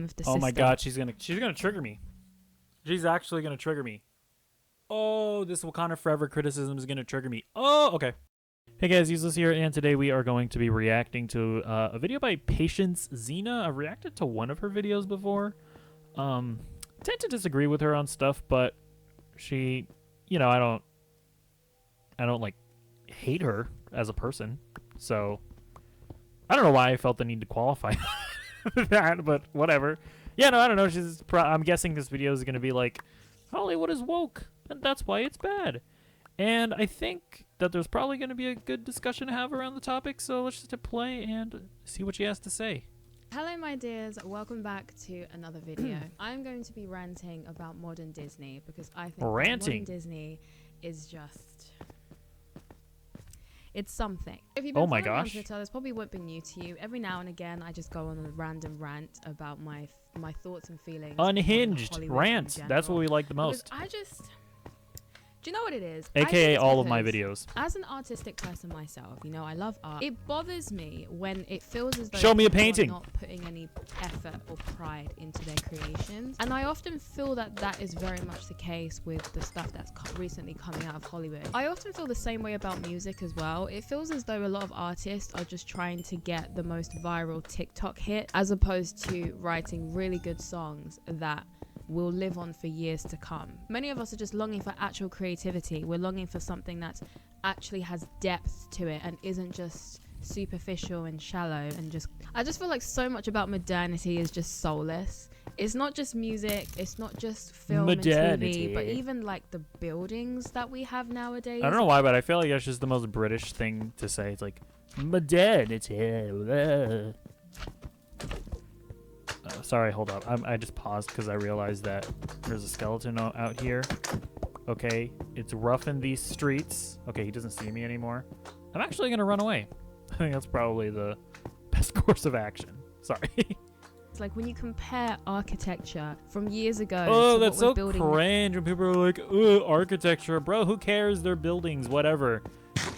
of the Oh system. my god, she's gonna trigger me. She's actually gonna trigger me. Oh, this Wakanda Forever criticism is gonna trigger me. Oh, okay. Hey guys, Useless here, and today we are going to be reacting to a video by Patience Xina. I've reacted to one of her videos before. Tend to disagree with her on stuff, but she, you know, I don't like hate her as a person. So I don't know why I felt the need to qualify that, but whatever. Yeah, no, I don't know. I'm guessing this video is gonna be like, Hollywood is woke, and that's why it's bad. And I think that there's probably going to be a good discussion to have around the topic, so let's just hit play and see what she has to say. Hello my dears, welcome back to another video. I'm going to be ranting about modern Disney because I think modern Disney is just... it's something. If you've been following me on Twitter, this probably won't be new to you. Every now and again, I just go on a random rant about my thoughts and feelings. Unhinged rant. That's what we like the most. Do you know what it is? AKA all of my videos. As an artistic person myself, you know, I love art. It bothers me when it feels as though show me a painting. Are not putting any effort or pride into their creations. And I often feel that that is very much the case with the stuff that's recently coming out of Hollywood. I often feel the same way about music as well. It feels as though a lot of artists are just trying to get the most viral TikTok hit as opposed to writing really good songs that will live on for years to come. Many of us are just longing for actual creativity. We're longing for something that actually has depth to it and isn't just superficial and shallow and just... I just feel like so much about modernity is just soulless. It's not just music, it's not just film and TV, but even like the buildings that we have nowadays. I don't know why, but I feel like that's just the most British thing to say. It's like, modernity. Sorry, hold up. I just paused because I realized that there's a skeleton out here. Okay, it's rough in these streets. Okay, he doesn't see me anymore. I'm actually going to run away. I think that's probably the best course of action. Sorry. It's like when you compare architecture from years ago. Oh, that's so cringe when people are like, ugh, architecture. Bro, who cares? They're buildings, whatever.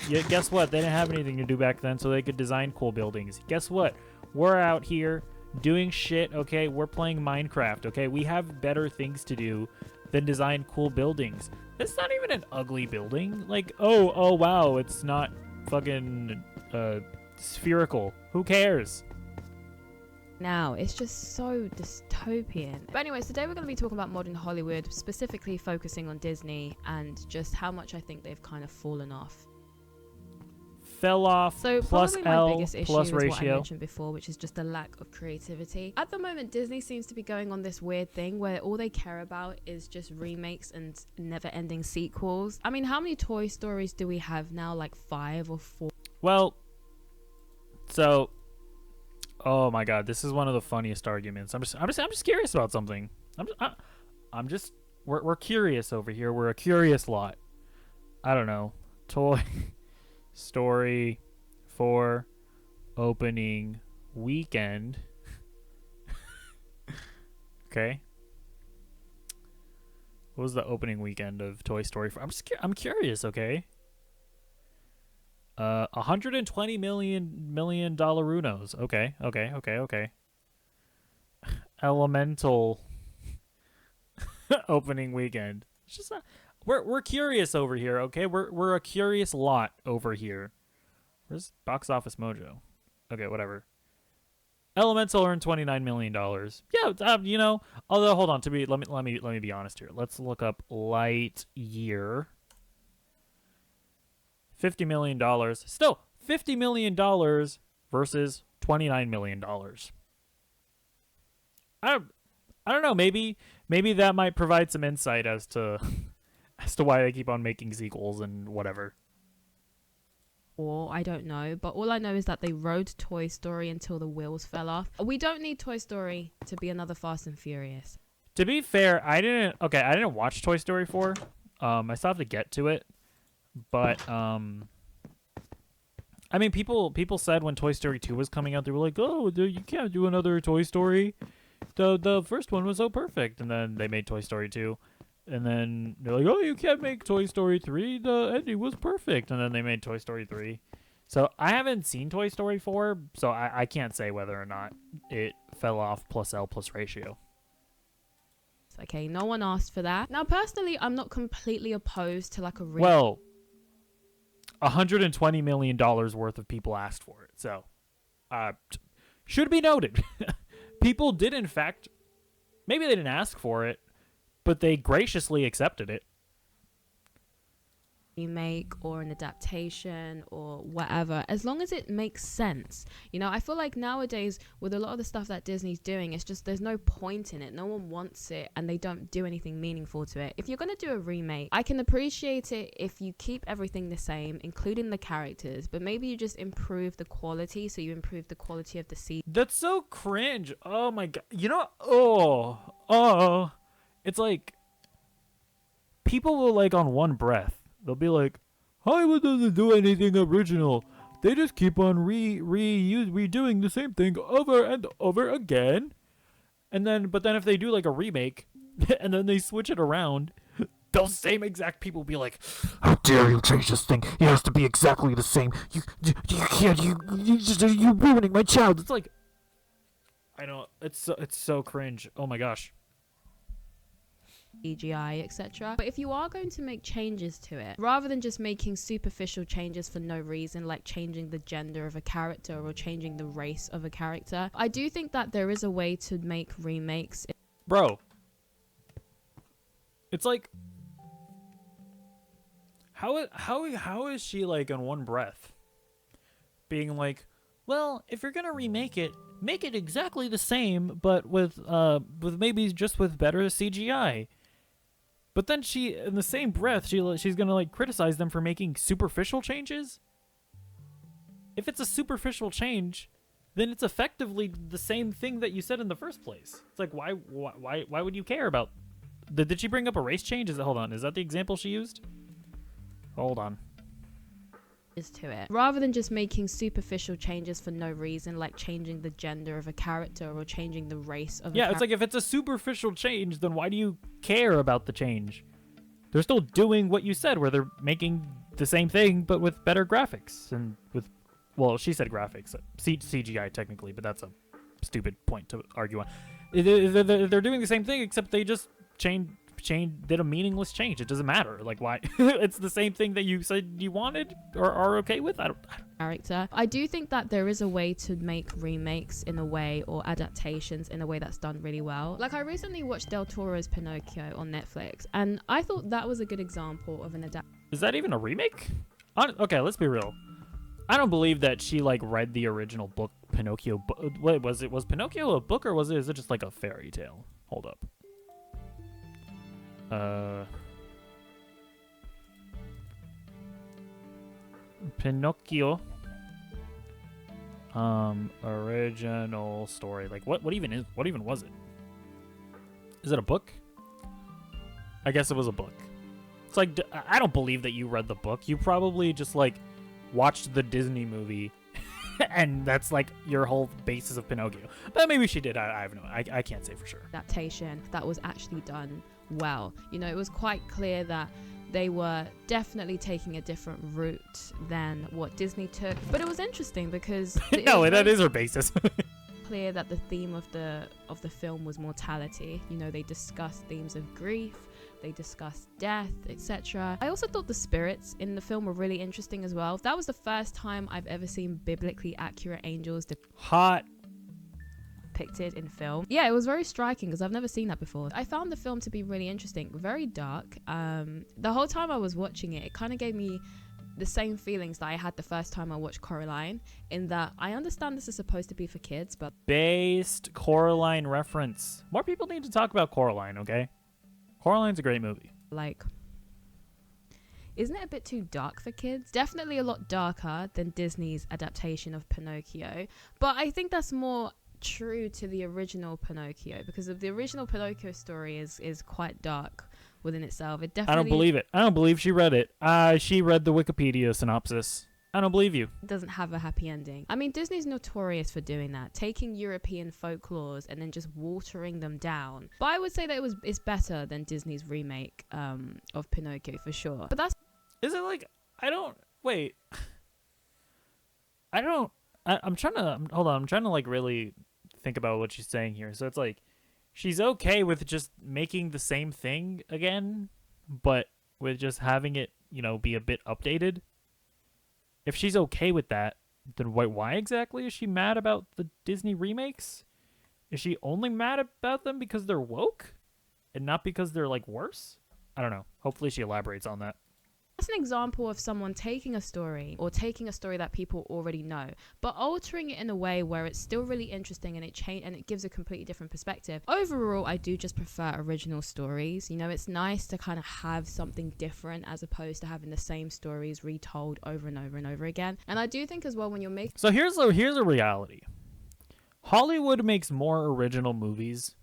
Yeah, guess what? They didn't have anything to do back then, so they could design cool buildings. Guess what? We're out here doing shit, okay? We're playing Minecraft, okay? We have better things to do than design cool buildings. It's not even an ugly building. Like, oh wow, it's not fucking spherical. Who cares? Now, it's just so dystopian. But anyways, today we're going to be talking about modern Hollywood, specifically focusing on Disney and just how much I think they've kind of fallen off. Fell off. So plus probably my L biggest issue plus is ratio. what I mentioned before, which is just the lack of creativity. At the moment, Disney seems to be going on this weird thing where all they care about is just remakes and never-ending sequels. I mean, how many Toy Stories do we have now? Like 5 or 4? Well, so, oh my God, this is one of the funniest arguments. I'm just curious about something. We're curious over here. We're a curious lot. I don't know. Toy Story 4 opening weekend. Okay. What was the opening weekend of Toy Story 4? I'm curious, okay? $120 million Unos. Okay. Elemental opening weekend. It's just not... We're curious over here, okay? We're a curious lot over here. Where's Box Office Mojo? Okay, whatever. Elemental earned $29 million. Yeah, you know. Although, hold on. Let me be honest here. Let's look up Lightyear. $50 million. Still, $50 million versus $29 million. I don't know. Maybe that might provide some insight as to why they keep on making sequels and whatever. Or I don't know, but all I know is that they rode Toy Story until the wheels fell off. We don't need Toy Story to be another Fast and Furious. To be fair, I didn't watch Toy Story 4. I still have to get to it. But I mean, people said when Toy Story 2 was coming out, they were like, "Oh, you can't do another Toy Story. The first one was so perfect." And then they made Toy Story 2. And then they're like, "Oh, you can't make Toy Story 3. The ending was perfect." And then they made Toy Story 3. So I haven't seen Toy Story 4, so I can't say whether or not it fell off plus L plus ratio. Okay, no one asked for that. Now, personally, I'm not completely opposed to like a Well, $120 million worth of people asked for it, so should be noted. People did, in fact, maybe they didn't ask for it, but they graciously accepted it. remake or an adaptation or whatever, as long as it makes sense. You know, I feel like nowadays with a lot of the stuff that Disney's doing, it's just there's no point in it. No one wants it and they don't do anything meaningful to it. If you're going to do a remake, I can appreciate it if you keep everything the same, including the characters, but maybe you just improve the quality, so you improve the quality of the scene. That's so cringe. Oh my god. You know, it's like people will like on one breath. They'll be like, Hollywood doesn't do anything original. They just keep on redoing the same thing over and over again. But then if they do like a remake and then they switch it around, those same exact people will be like, how dare you change this thing? It has to be exactly the same. You can't, you're ruining my child. It's like, I know, it's so cringe. Oh my gosh. CGI, etc. But if you are going to make changes to it, rather than just making superficial changes for no reason, like changing the gender of a character or changing the race of a character, I do think that there is a way to make remakes. Bro, it's like, how is she like on one breath being like, well, if you're gonna remake it, make it exactly the same, but with maybe just with better CGI. But then she, in the same breath, she's gonna like criticize them for making superficial changes. If it's a superficial change, then it's effectively the same thing that you said in the first place. It's like, why would you care about? Did she bring up a race change? Hold on, is that the example she used? Hold on. To it, rather than just making superficial changes for no reason, like changing the gender of a character or changing the race of it's like, if it's a superficial change, then why do you care about the change? They're still doing what you said, where they're making the same thing but with better graphics and with, well, she said graphics, CGI technically, but that's a stupid point to argue on. They're doing the same thing, except they just did a meaningless change. It doesn't matter. Like, why? It's the same thing that you said you wanted or are okay with. I don't character. I do think that there is a way to make remakes in a way, or adaptations in a way that's done really well. Like, I recently watched Del Toro's Pinocchio on Netflix, and I thought that was a good example of an adaptation. Is that even a remake? Okay, let's be real. I don't believe that she like read the original book Pinocchio. Wait, was Pinocchio a book, or is it just like a fairy tale? Hold up. Pinocchio. Original story. Like, what even was it? Is it a book? I guess it was a book. It's like, I don't believe that you read the book. You probably just like watched the Disney movie and that's like your whole basis of Pinocchio. But maybe she did. I have no, I can't say for sure. Adaptation that was actually done well. You know, it was quite clear that they were definitely taking a different route than what Disney took. But it was interesting because no, that is her basis. Clear that the theme of the film was mortality. You know, they discussed themes of grief, they discussed death, etc. I also thought the spirits in the film were really interesting as well. That was the first time I've ever seen biblically accurate angels depicted in film. Yeah, it was very striking because I've never seen that before. I found the film to be really interesting, very dark. The whole time I was watching it, it kind of gave me the same feelings that I had the first time I watched Coraline, in that I understand this is supposed to be for kids, but based Coraline reference. More people need to talk about Coraline, okay? Coraline's a great movie. Like, isn't it a bit too dark for kids? Definitely a lot darker than Disney's adaptation of Pinocchio, but I think that's more true to the original Pinocchio, because of the original Pinocchio story is quite dark within itself. It definitely, I don't believe it. I don't believe she read it. She read the Wikipedia synopsis. I don't believe you. Doesn't have a happy ending. I mean, Disney's notorious for doing that, taking European folklores and then just watering them down. But I would say that it's better than Disney's remake of Pinocchio for sure. But that's, is it like, I don't, wait. I don't. I'm trying to hold on. I'm trying to like really think about what she's saying here. So it's like she's okay with just making the same thing again, but with just having it, be a bit updated. If she's okay with that, then why exactly is she mad about the Disney remakes? Is she only mad about them because they're woke and not because they're like worse? I don't know. Hopefully she elaborates on that. That's an example of someone taking a story or taking a story that people already know, but altering it in a way where it's still really interesting and it gives a completely different perspective. Overall, I do just prefer original stories. It's nice to kind of have something different as opposed to having the same stories retold over and over and over again. And I do think as well when you're making... So here's a reality. Hollywood makes more original movies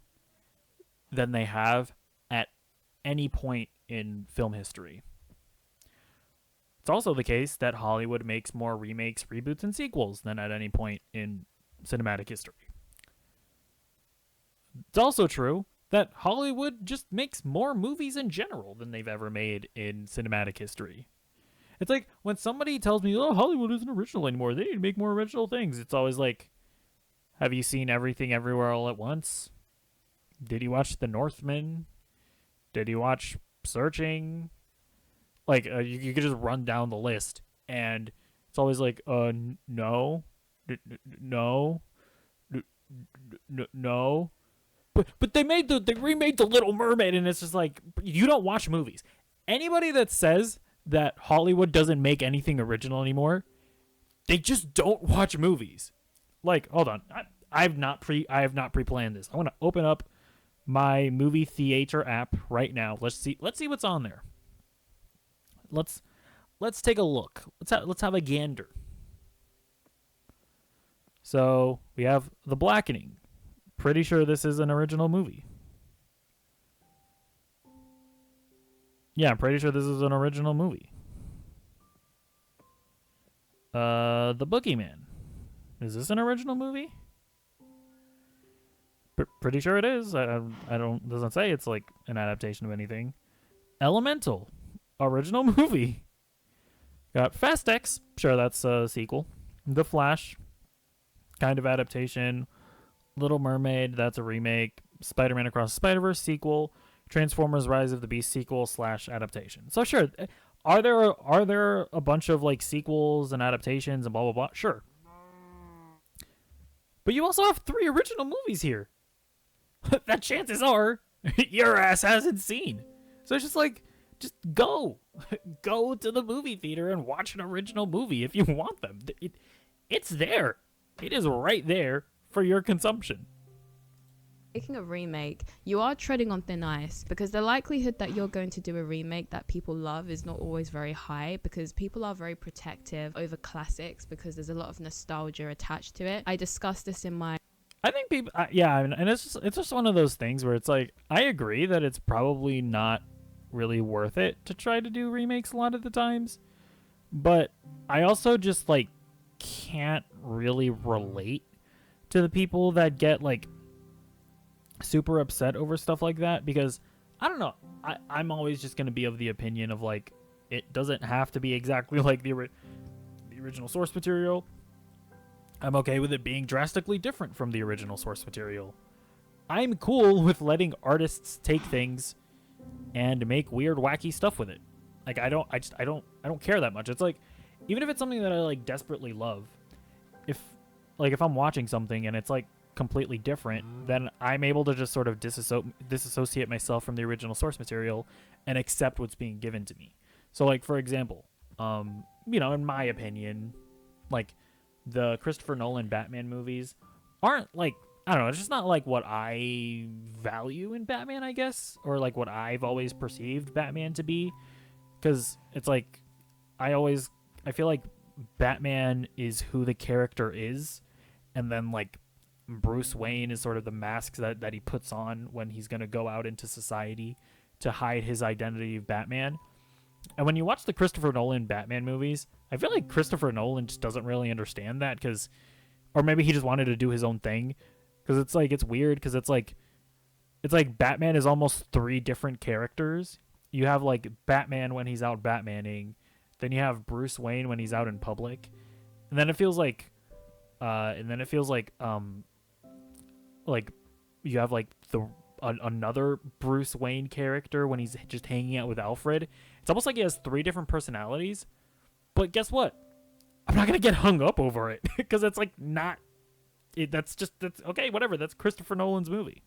than they have at any point in film history. It's also the case that Hollywood makes more remakes, reboots, and sequels than at any point in cinematic history. It's also true that Hollywood just makes more movies in general than they've ever made in cinematic history. It's like when somebody tells me, oh, Hollywood isn't original anymore, they need to make more original things. It's always like, have you seen Everything Everywhere All at Once? Did you watch The Northman? Did you watch Searching? Like, you could just run down the list, and it's always like, no, no, no. But they remade The Little Mermaid, and it's just like, you don't watch movies. Anybody that says that Hollywood doesn't make anything original anymore, they just don't watch movies. Like, hold on, I have not pre-planned this. I want to open up my movie theater app right now. Let's see what's on there. Let's take a look. Let's have a gander. So we have The Blackening. Pretty sure this is an original movie. Yeah, I'm pretty sure this is an original movie. The Boogeyman. Is this an original movie? Pretty sure it is. I don't doesn't say it's like an adaptation of anything. Elemental. Original movie. Got Fast X. Sure, that's a sequel. The Flash. Kind of adaptation. Little Mermaid. That's a remake. Spider-Man Across the Spider-Verse sequel. Transformers Rise of the Beast sequel / adaptation. So sure. Are there a bunch of like sequels and adaptations and blah blah blah? Sure. But you also have 3 original movies here. That chances are your ass hasn't seen. So it's just like, just go to the movie theater and watch an original movie if you want them. It's there. It is right there for your consumption. Making a remake, you are treading on thin ice because the likelihood that you're going to do a remake that people love is not always very high because people are very protective over classics because there's a lot of nostalgia attached to it. I discussed this in my... I think people, yeah, and it's just one of those things where it's like, I agree that it's probably not really worth it to try to do remakes a lot of the times, but I also just like can't really relate to the people that get like super upset over stuff like that because I don't know, I'm always just going to be of the opinion of like it doesn't have to be exactly like the original source material. I'm okay with it being drastically different from the original source material. I'm cool with letting artists take things and make weird, wacky stuff with it. Like I don't care that much. It's like, even if it's something that I like desperately love, if I'm watching something and it's like completely different, then I'm able to just sort of disassociate myself from the original source material and accept what's being given to me. So like, for example, in my opinion, like the Christopher Nolan Batman movies aren't like, I don't know, it's just not like what I value in Batman, I guess, or like what I've always perceived Batman to be. Because it's like, I feel like Batman is who the character is, and then like Bruce Wayne is sort of the mask that he puts on when he's going to go out into society to hide his identity of Batman. And when you watch the Christopher Nolan Batman movies, I feel like Christopher Nolan just doesn't really understand that or maybe he just wanted to do his own thing. Because it's like, it's weird because it's like Batman is almost 3 different characters. You have like Batman when he's out Batmaning. Then you have Bruce Wayne when he's out in public. And then it feels like like you have like another Bruce Wayne character when he's just hanging out with Alfred. It's almost like he has 3 different personalities. But guess what? I'm not gonna get hung up over it because it's like not. That's okay. Whatever. That's Christopher Nolan's movie.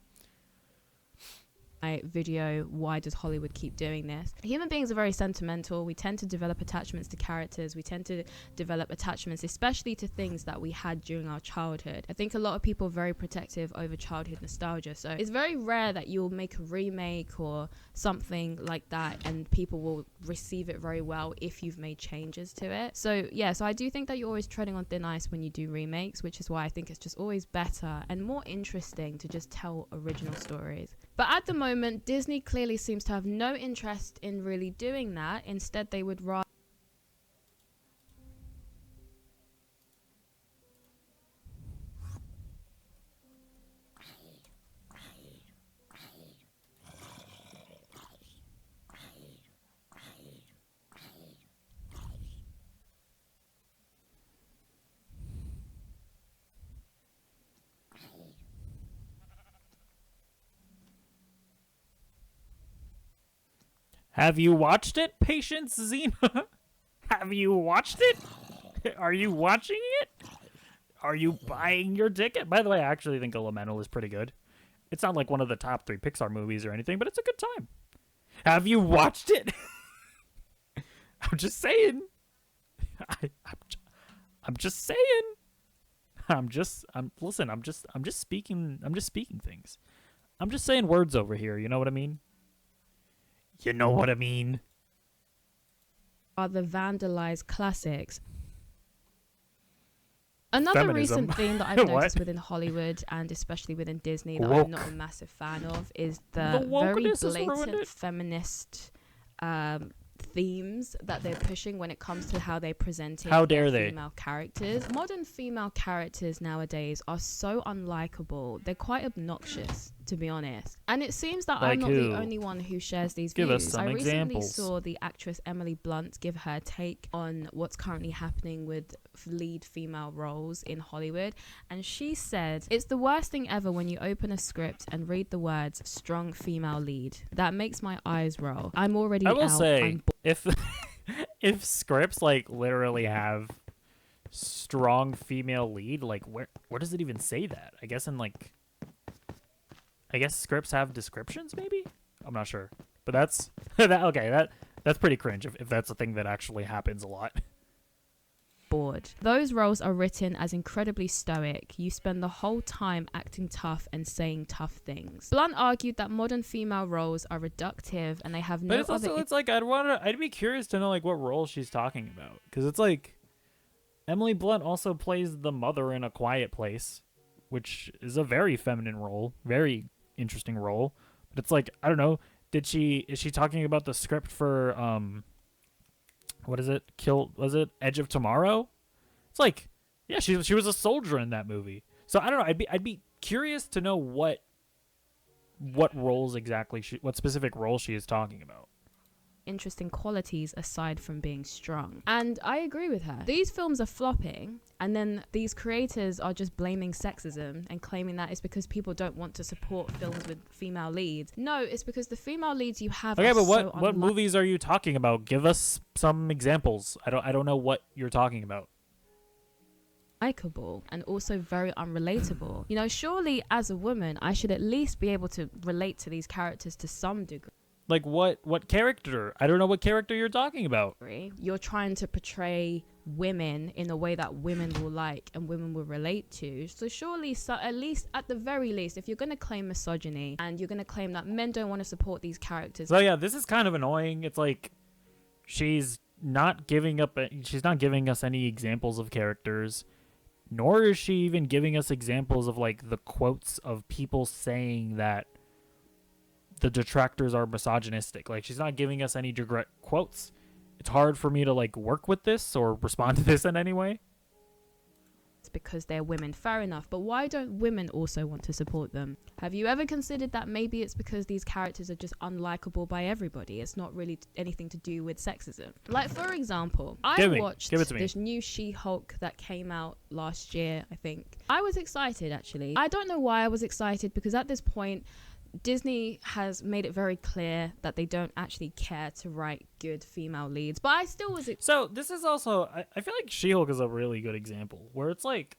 Video, why does Hollywood keep doing this? Human beings are very sentimental. We tend to develop attachments to characters. We tend to develop attachments especially to things that we had during our childhood. I think a lot of people are very protective over childhood nostalgia, so it's very rare that you'll make a remake or something like that and people will receive it very well if you've made changes to it. So yeah, so I do think that you're always treading on thin ice when you do remakes, which is why I think it's just always better and more interesting to just tell original stories. But at the moment, Disney clearly seems to have no interest in really doing that. Instead, they would rather... Have you watched it, Patience Xina? Have you watched it? Are you watching it? Are you buying your ticket? By the way, I actually think Elemental is pretty good. It's not like one of the top 3 Pixar movies or anything, but it's a good time. Have you watched it? I'm just saying. I'm just saying. Listen, I'm just speaking things. I'm just saying words over here, you know what I mean? You know what I mean? Are the vandalized classics. Another Feminism. recent theme that I've What? noticed within Hollywood and especially within Disney that Woke. I'm not a massive fan of is the very wokeness has ruined blatant it. feminist themes that they're pushing when it comes to how they presented How dare they? female characters. Modern female characters nowadays are so unlikable. They're quite obnoxious, to be honest. And it seems that Like I'm not who? the only one who shares these Give us views. some I recently examples. saw the actress Emily Blunt give her take on what's currently happening with lead female roles in Hollywood, and she said it's the worst thing ever when you open a script and read the words strong female lead. That makes my eyes roll. I'm already I will out. say, I'm if scripts like literally have strong female lead, like where does it even say that? I guess scripts have descriptions, maybe? I'm not sure. But that's that's pretty cringe if that's a thing that actually happens a lot. bored. Those roles are written as incredibly stoic. You spend the whole time acting tough and saying tough things. Blunt argued that modern female roles are reductive and they have no But it's also it's like I'd be curious to know like what role she's talking about, because it's like Emily Blunt also plays the mother in A Quiet Place, which is a very feminine role, very interesting role. But it's like, I don't know, is she talking about the script for what is it? Was it Edge of Tomorrow? It's like, yeah, she was a soldier in that movie. So I don't know, I'd be curious to know what roles exactly what specific role she is talking about. interesting qualities aside from being strong. And I agree with her. These films are flopping, and then these creators are just blaming sexism and claiming that it's because people don't want to support films with female leads. No, it's because the female leads you have Okay, are but so what movies are you talking about? Give us some examples. I don't know what you're talking about. unlikable and also very unrelatable. You know, surely as a woman, I should at least be able to relate to these characters to some degree. Like what character? I don't know what character you're talking about. You're trying to portray women in a way that women will like and women will relate to. So surely, at least, at the very least, if you're going to claim misogyny and you're going to claim that men don't want to support these characters. So yeah, this is kind of annoying. It's like she's not giving us any examples of characters, nor is she even giving us examples of like the quotes of people saying that the detractors are misogynistic. Like, she's not giving us any direct quotes. It's hard for me to like work with this or respond to this in any way. because they're women, fair enough, but why don't women also want to support them? Have you ever considered that maybe it's because these characters are just unlikable by everybody? It's not really anything to do with sexism. Like, for example, I watched this new She-Hulk that came out last year, I think. I was excited, actually. I don't know why I was excited, because at this point, Disney has made it very clear that they don't actually care to write good female leads, but I still was so this is also, I feel like She-Hulk is a really good example where it's like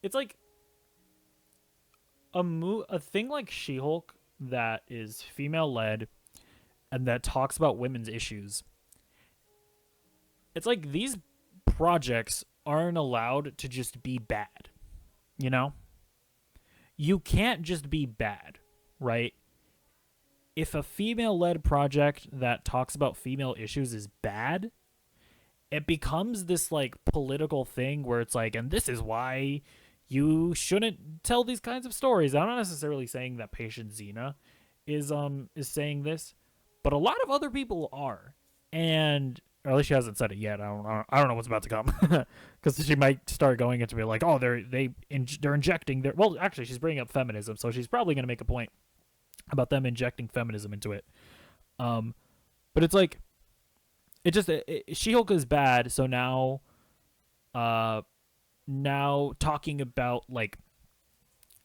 it's like a thing like She-Hulk that is female led and that talks about women's issues. It's like these projects aren't allowed to just be bad. You know, you can't just be bad, right? If a female-led project that talks about female issues is bad, it becomes this like political thing where it's like, and this is why you shouldn't tell these kinds of stories. I'm not necessarily saying that patient Xina is saying this, but a lot of other people are, and or at least she hasn't said it yet. I don't know what's about to come, because she might start going into be like, oh, they're injecting their. Well, actually, she's bringing up feminism, so she's probably going to make a point about them injecting feminism into it. But it's like, She-Hulk is bad, so now talking about like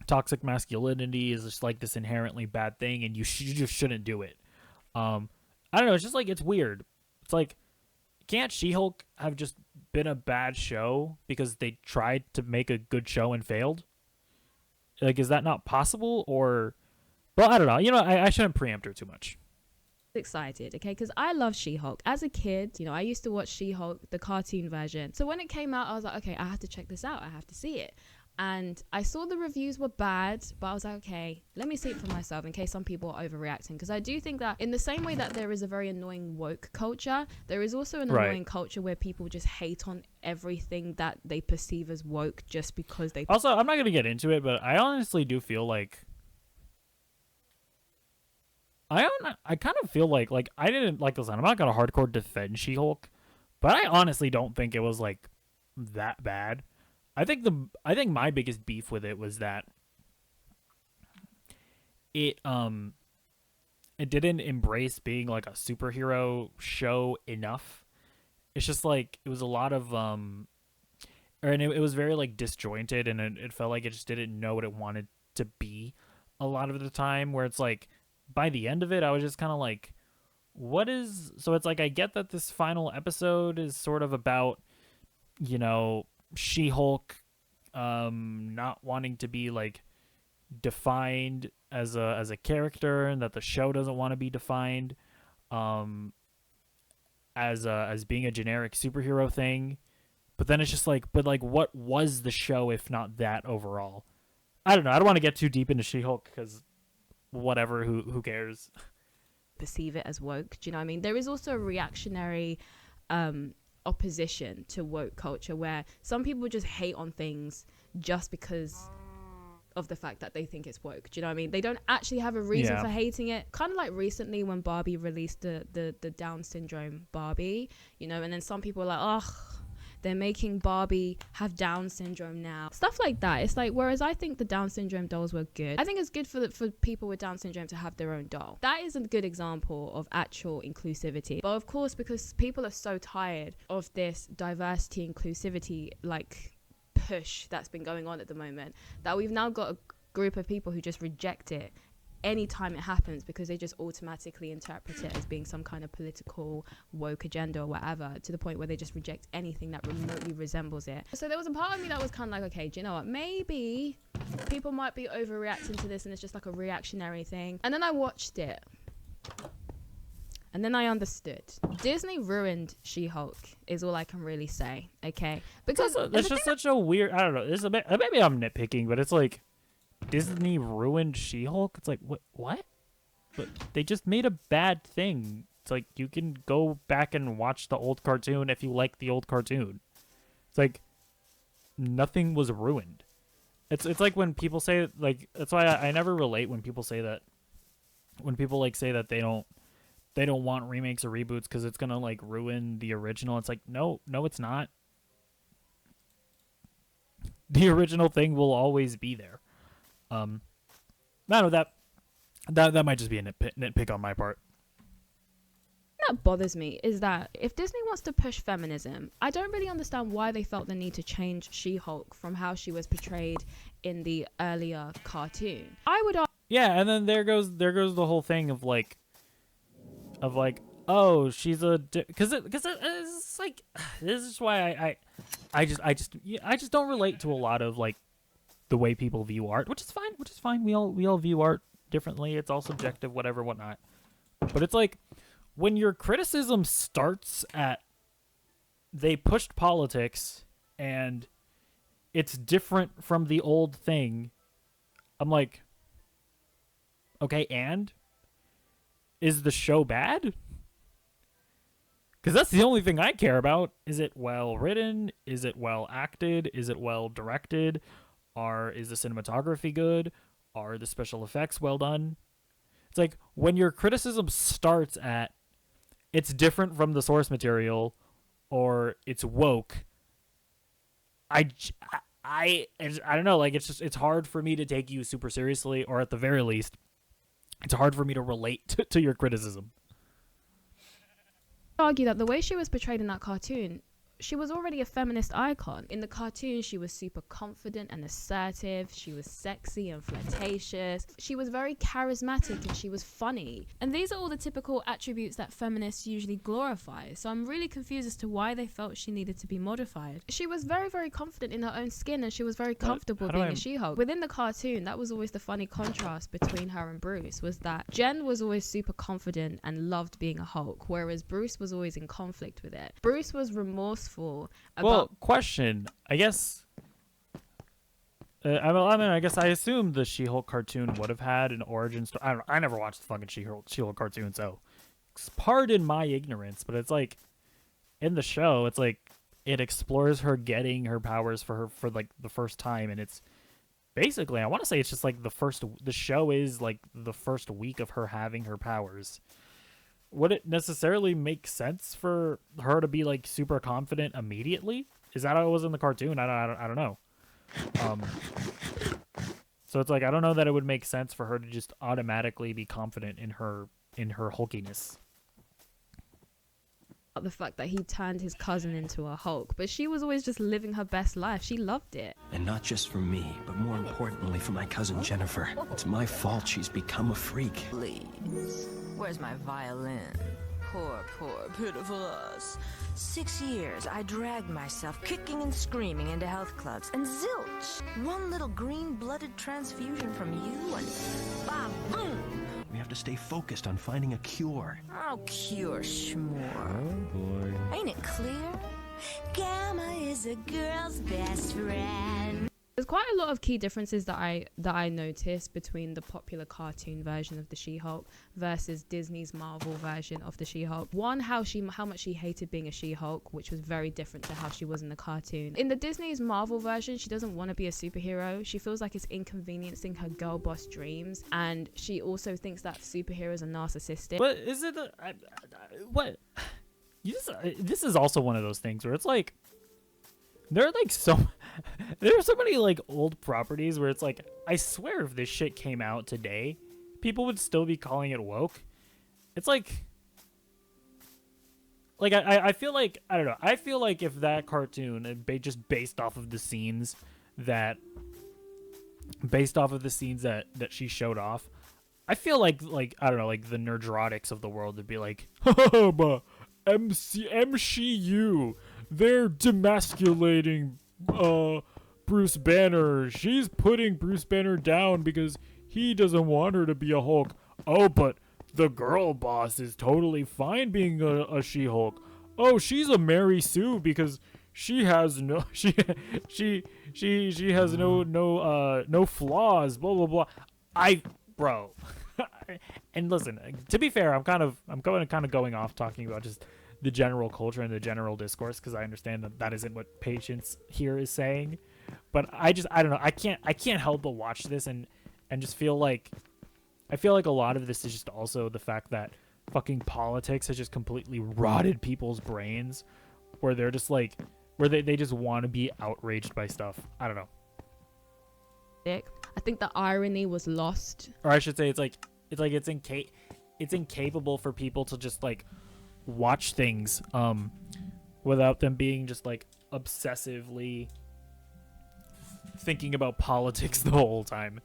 toxic masculinity is just like this inherently bad thing, and you just shouldn't do it. I don't know. It's just like, it's weird. It's like, can't She-Hulk have just been a bad show because they tried to make a good show and failed? Like, is that not possible? Or, well, I don't know. You know, I shouldn't preempt her too much. Excited, okay, because I love She-Hulk. As a kid, you know, I used to watch She-Hulk, the cartoon version. So when it came out, I was like, okay, I have to check this out. I have to see it. And I saw the reviews were bad, but I was like, okay, let me see it for myself in case some people are overreacting. Because I do think that in the same way that there is a very annoying woke culture, there is also an annoying culture where people just hate on everything that they perceive as woke just because they... Also, I'm not going to get into it, but I honestly do feel like... I kind of feel like I didn't like this. I'm not going to hardcore defend She-Hulk, but I honestly don't think it was like that bad. I think my biggest beef with it was that it didn't embrace being like a superhero show enough. It's just like it was a lot of and it was very like disjointed, and it felt like it just didn't know what it wanted to be a lot of the time, where it's like by the end of it I was just kind of like, what is... So it's like, I get that this final episode is sort of about, you know, She-Hulk not wanting to be like defined as a character, and that the show doesn't want to be defined as being a generic superhero thing. But then it's just like, but like, what was the show if not that overall? I don't know. I don't want to get too deep into She-Hulk because whatever, who cares? Perceive it as woke. Do you know what I mean? There is also a reactionary opposition to woke culture where some people just hate on things just because of the fact that they think it's woke. Do you know what I mean? They don't actually have a reason for hating it. Kind of like recently when Barbie released the Down syndrome Barbie, you know, and then some people are like, oh, they're making Barbie have Down syndrome now. Stuff like that. It's like, whereas I think the Down syndrome dolls were good. I think it's good for people with Down syndrome to have their own doll. That is a good example of actual inclusivity. But of course, because people are so tired of this diversity, inclusivity, like push that's been going on at the moment, that we've now got a group of people who just reject it anytime it happens because they just automatically interpret it as being some kind of political woke agenda or whatever, to the point where they just reject anything that remotely resembles it. So there was a part of me that was kind of like, okay, do you know what, maybe people might be overreacting to this and it's just like a reactionary thing. And then I watched it and then I understood. Disney ruined She-Hulk is all I can really say, okay? Because it's just such a weird, I don't know, this is a bit, maybe I'm nitpicking, but it's like, Disney ruined She-Hulk? It's like, what? But they just made a bad thing. It's like, you can go back and watch the old cartoon if you like the old cartoon. It's like, nothing was ruined. It's like when people say, like, that's why I never relate when people say that, when people, like, say that they don't they don't want remakes or reboots because it's gonna like ruin the original. It's like no, it's not. The original thing will always be there. I don't know, that might just be a nitpick on my part. That bothers me is that if Disney wants to push feminism, I don't really understand why they felt the need to change She-Hulk from how she was portrayed in the earlier cartoon. I would argue. Yeah, and then there goes the whole thing of like, oh, she's a because it's like this is why I just don't relate to a lot of like the way people view art, which is fine. We all view art differently. It's all subjective, whatever, whatnot. But it's like when your criticism starts at they pushed politics and it's different from the old thing, I'm like, okay, and is the show bad? Because that's the only thing I care about. Is it well written? Is it well acted? Is it well directed? Is the cinematography good? Are the special effects well done? It's like when your criticism starts at it's different from the source material or it's woke, I don't know, like it's hard for me to take you super seriously, or at the very least it's hard for me to relate to your criticism. Argue that the way she was portrayed in that cartoon, she was already a feminist icon. In the cartoon, she was super confident and assertive. She was sexy and flirtatious. She was very charismatic and she was funny. And these are all the typical attributes that feminists usually glorify. So I'm really confused as to why they felt she needed to be modified. She was very, very confident in her own skin and she was very comfortable being a She-Hulk. Within the cartoon, that was always the funny contrast between her and Bruce, was that Jen was always super confident and loved being a Hulk, whereas Bruce was always in conflict with it. Bruce was remorseful well, question. I guess. I guess I assume the She-Hulk cartoon would have had an origin story. I don't know. I never watched the fucking She-Hulk cartoon, so pardon my ignorance. But it's like in the show, it's like it explores her getting her powers for like the first time, and it's basically, I want to say it's just like the show is like the first week of her having her powers. Would it necessarily make sense for her to be like super confident immediately? Is that how it was in the cartoon? I don't know. So it's like I don't know that it would make sense for her to just automatically be confident in her hulkiness. The fact that he turned his cousin into a Hulk, but she was always just living her best life. She loved it. And not just for me, but more importantly for my cousin Jennifer. It's my fault she's become a freak. Please, where's my violin? Poor, pitiful us. 6 years, I dragged myself kicking and screaming into health clubs, and zilch! One little green-blooded transfusion from you, and ba-boom! We have to stay focused on finding a cure. Oh, cure, schmore. Oh, boy. Ain't it clear? Gamma is a girl's best friend. There's quite a lot of key differences that I noticed between the popular cartoon version of the She-Hulk versus Disney's Marvel version of the She-Hulk. One, how much she hated being a She-Hulk, which was very different to how she was in the cartoon. In the Disney's Marvel version, she doesn't want to be a superhero. She feels like it's inconveniencing her girl boss dreams, and she also thinks that superheroes are narcissistic. But is it what? This is also one of those things where it's like there are so many like old properties where it's like I swear if this shit came out today, people would still be calling it woke. It's like I feel like I don't know. I feel like if that cartoon just based off of the scenes that she showed off, I feel like I don't know, like the nerdrotics of the world would be like, oh, but MCU, they're demasculating Bruce Banner. She's putting Bruce Banner down because he doesn't want her to be a Hulk. Oh, but the girl boss is totally fine being a She-Hulk. Oh, she's a Mary Sue because she has no she has no flaws. Blah blah blah. Bro. And listen, to be fair, I'm kind of going off talking about just the general culture and the general discourse because I understand that isn't what Patience here is saying, but I don't know. I can't help but watch this and just feel like a lot of this is just also the fact that fucking politics has just completely rotted people's brains, where they're just like, where they just want to be outraged by stuff. I don't know. I think the irony was lost. Or I should say it's incapable for people to just like watch things without them being just like obsessively thinking about politics the whole time.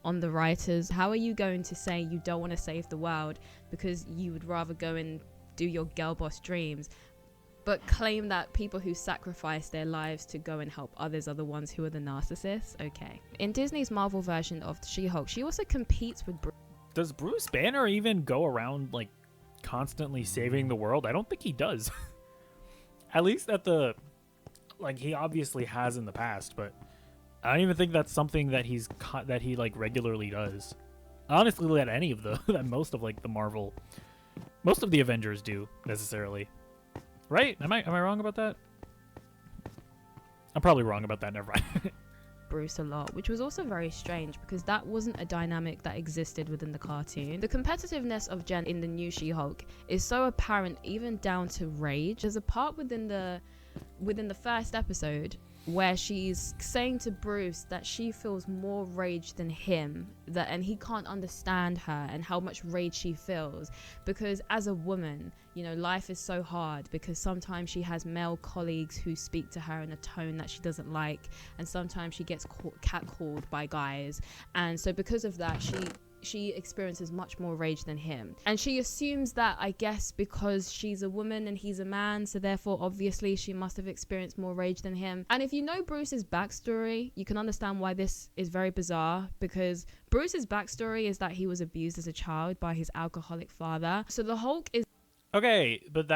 On the writers, how are you going to say you don't want to save the world because you would rather go and do your girl boss dreams, but claim that people who sacrifice their lives to go and help others are the ones who are the narcissists? Okay. In Disney's Marvel version of She-Hulk, she also competes with Does Bruce Banner even go around like constantly saving the world? I don't think he does. At least at the, like, he obviously has in the past, but I don't even think that's something that he like regularly does. Honestly, that any of the that most of like the Marvel, most of the Avengers do necessarily. Right? Am I wrong about that? I'm probably wrong about that. Never mind. Bruce a lot, which was also very strange because that wasn't a dynamic that existed within the cartoon. The competitiveness of Jen in the new She-Hulk is so apparent, even down to rage. There's a part within the first episode where she's saying to Bruce that she feels more rage than him, and he can't understand her and how much rage she feels, because as a woman, you know, life is so hard because sometimes she has male colleagues who speak to her in a tone that she doesn't like, and sometimes she gets catcalled by guys, and so because of that she experiences much more rage than him. And she assumes that, I guess, because she's a woman and he's a man, so therefore obviously she must have experienced more rage than him. And if you know Bruce's backstory, you can understand why this is very bizarre, because Bruce's backstory is that he was abused as a child by his alcoholic father. So the Hulk is... Okay, but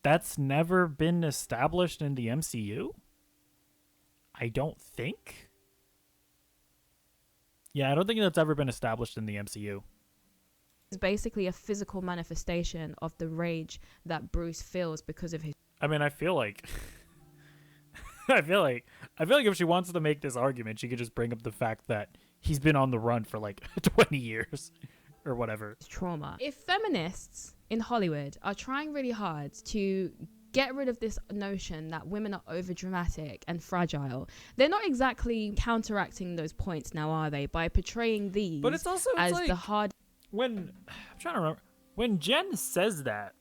that's never been established in the MCU? I don't think. Yeah, I don't think that's ever been established in the MCU. It's basically a physical manifestation of the rage that Bruce feels because of his... I mean, I feel like I feel like if she wants to make this argument, she could just bring up the fact that he's been on the run for like 20 years or whatever. Trauma. If feminists in Hollywood are trying really hard to get rid of this notion that women are overdramatic and fragile, they're not exactly counteracting those points now, are they? By portraying these but it's also as like, the hard... When I'm trying to remember, when Jen says that,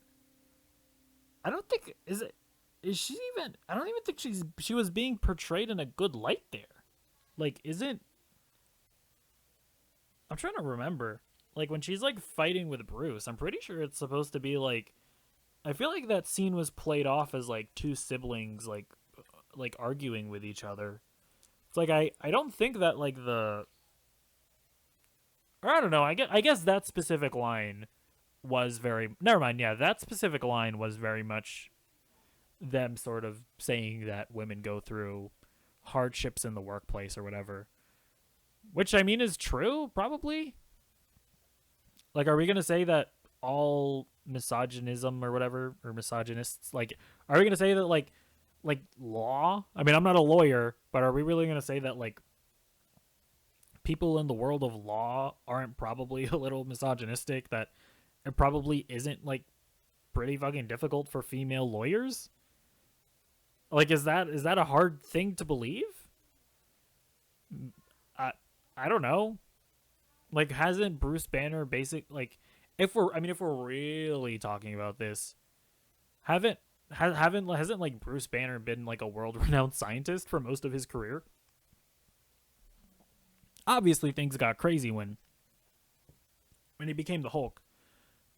I don't think I don't even think she was being portrayed in a good light there. Like, I'm trying to remember. Like, when she's like fighting with Bruce, I'm pretty sure it's supposed to be like, I feel like that scene was played off as like two siblings like arguing with each other. It's like I don't think that like or I don't know, I guess that specific line was never mind, yeah, that specific line was very much them sort of saying that women go through hardships in the workplace or whatever. Which I mean is true, probably. Like, are we gonna say that all misogynism or whatever, or misogynists, like, are we gonna say that like law, I mean, I'm not a lawyer, but are we really gonna say that like people in the world of law aren't probably a little misogynistic, that it probably isn't like pretty fucking difficult for female lawyers? Like, is that a hard thing to believe? I don't know. Like, hasn't Bruce Banner if we're really talking about this, hasn't like Bruce Banner been like a world-renowned scientist for most of his career? Obviously things got crazy when he became the Hulk.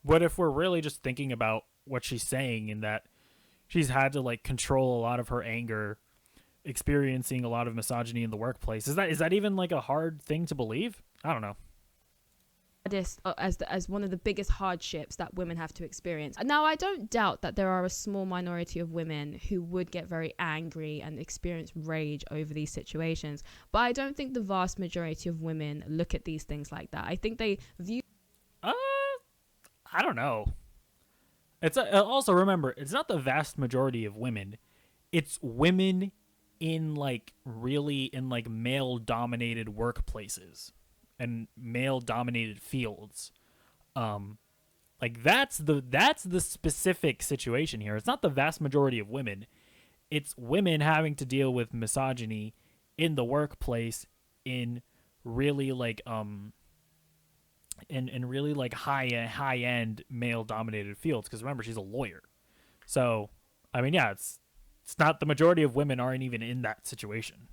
But if we're really just thinking about what she's saying, in that she's had to like control a lot of her anger, experiencing a lot of misogyny in the workplace, is that even like a hard thing to believe? I don't know. As one of the biggest hardships that women have to experience. Now, I don't doubt that there are a small minority of women who would get very angry and experience rage over these situations, but I don't think the vast majority of women look at these things like that. I think they view... I don't know. It's also, remember, it's not the vast majority of women. It's women in like male-dominated workplaces. and male dominated fields. Like that's the specific situation here. It's not the vast majority of women. It's women having to deal with misogyny in the workplace in really like in really like high end male dominated fields, because remember, she's a lawyer. So I mean, yeah, it's not the majority of women aren't even in that situation.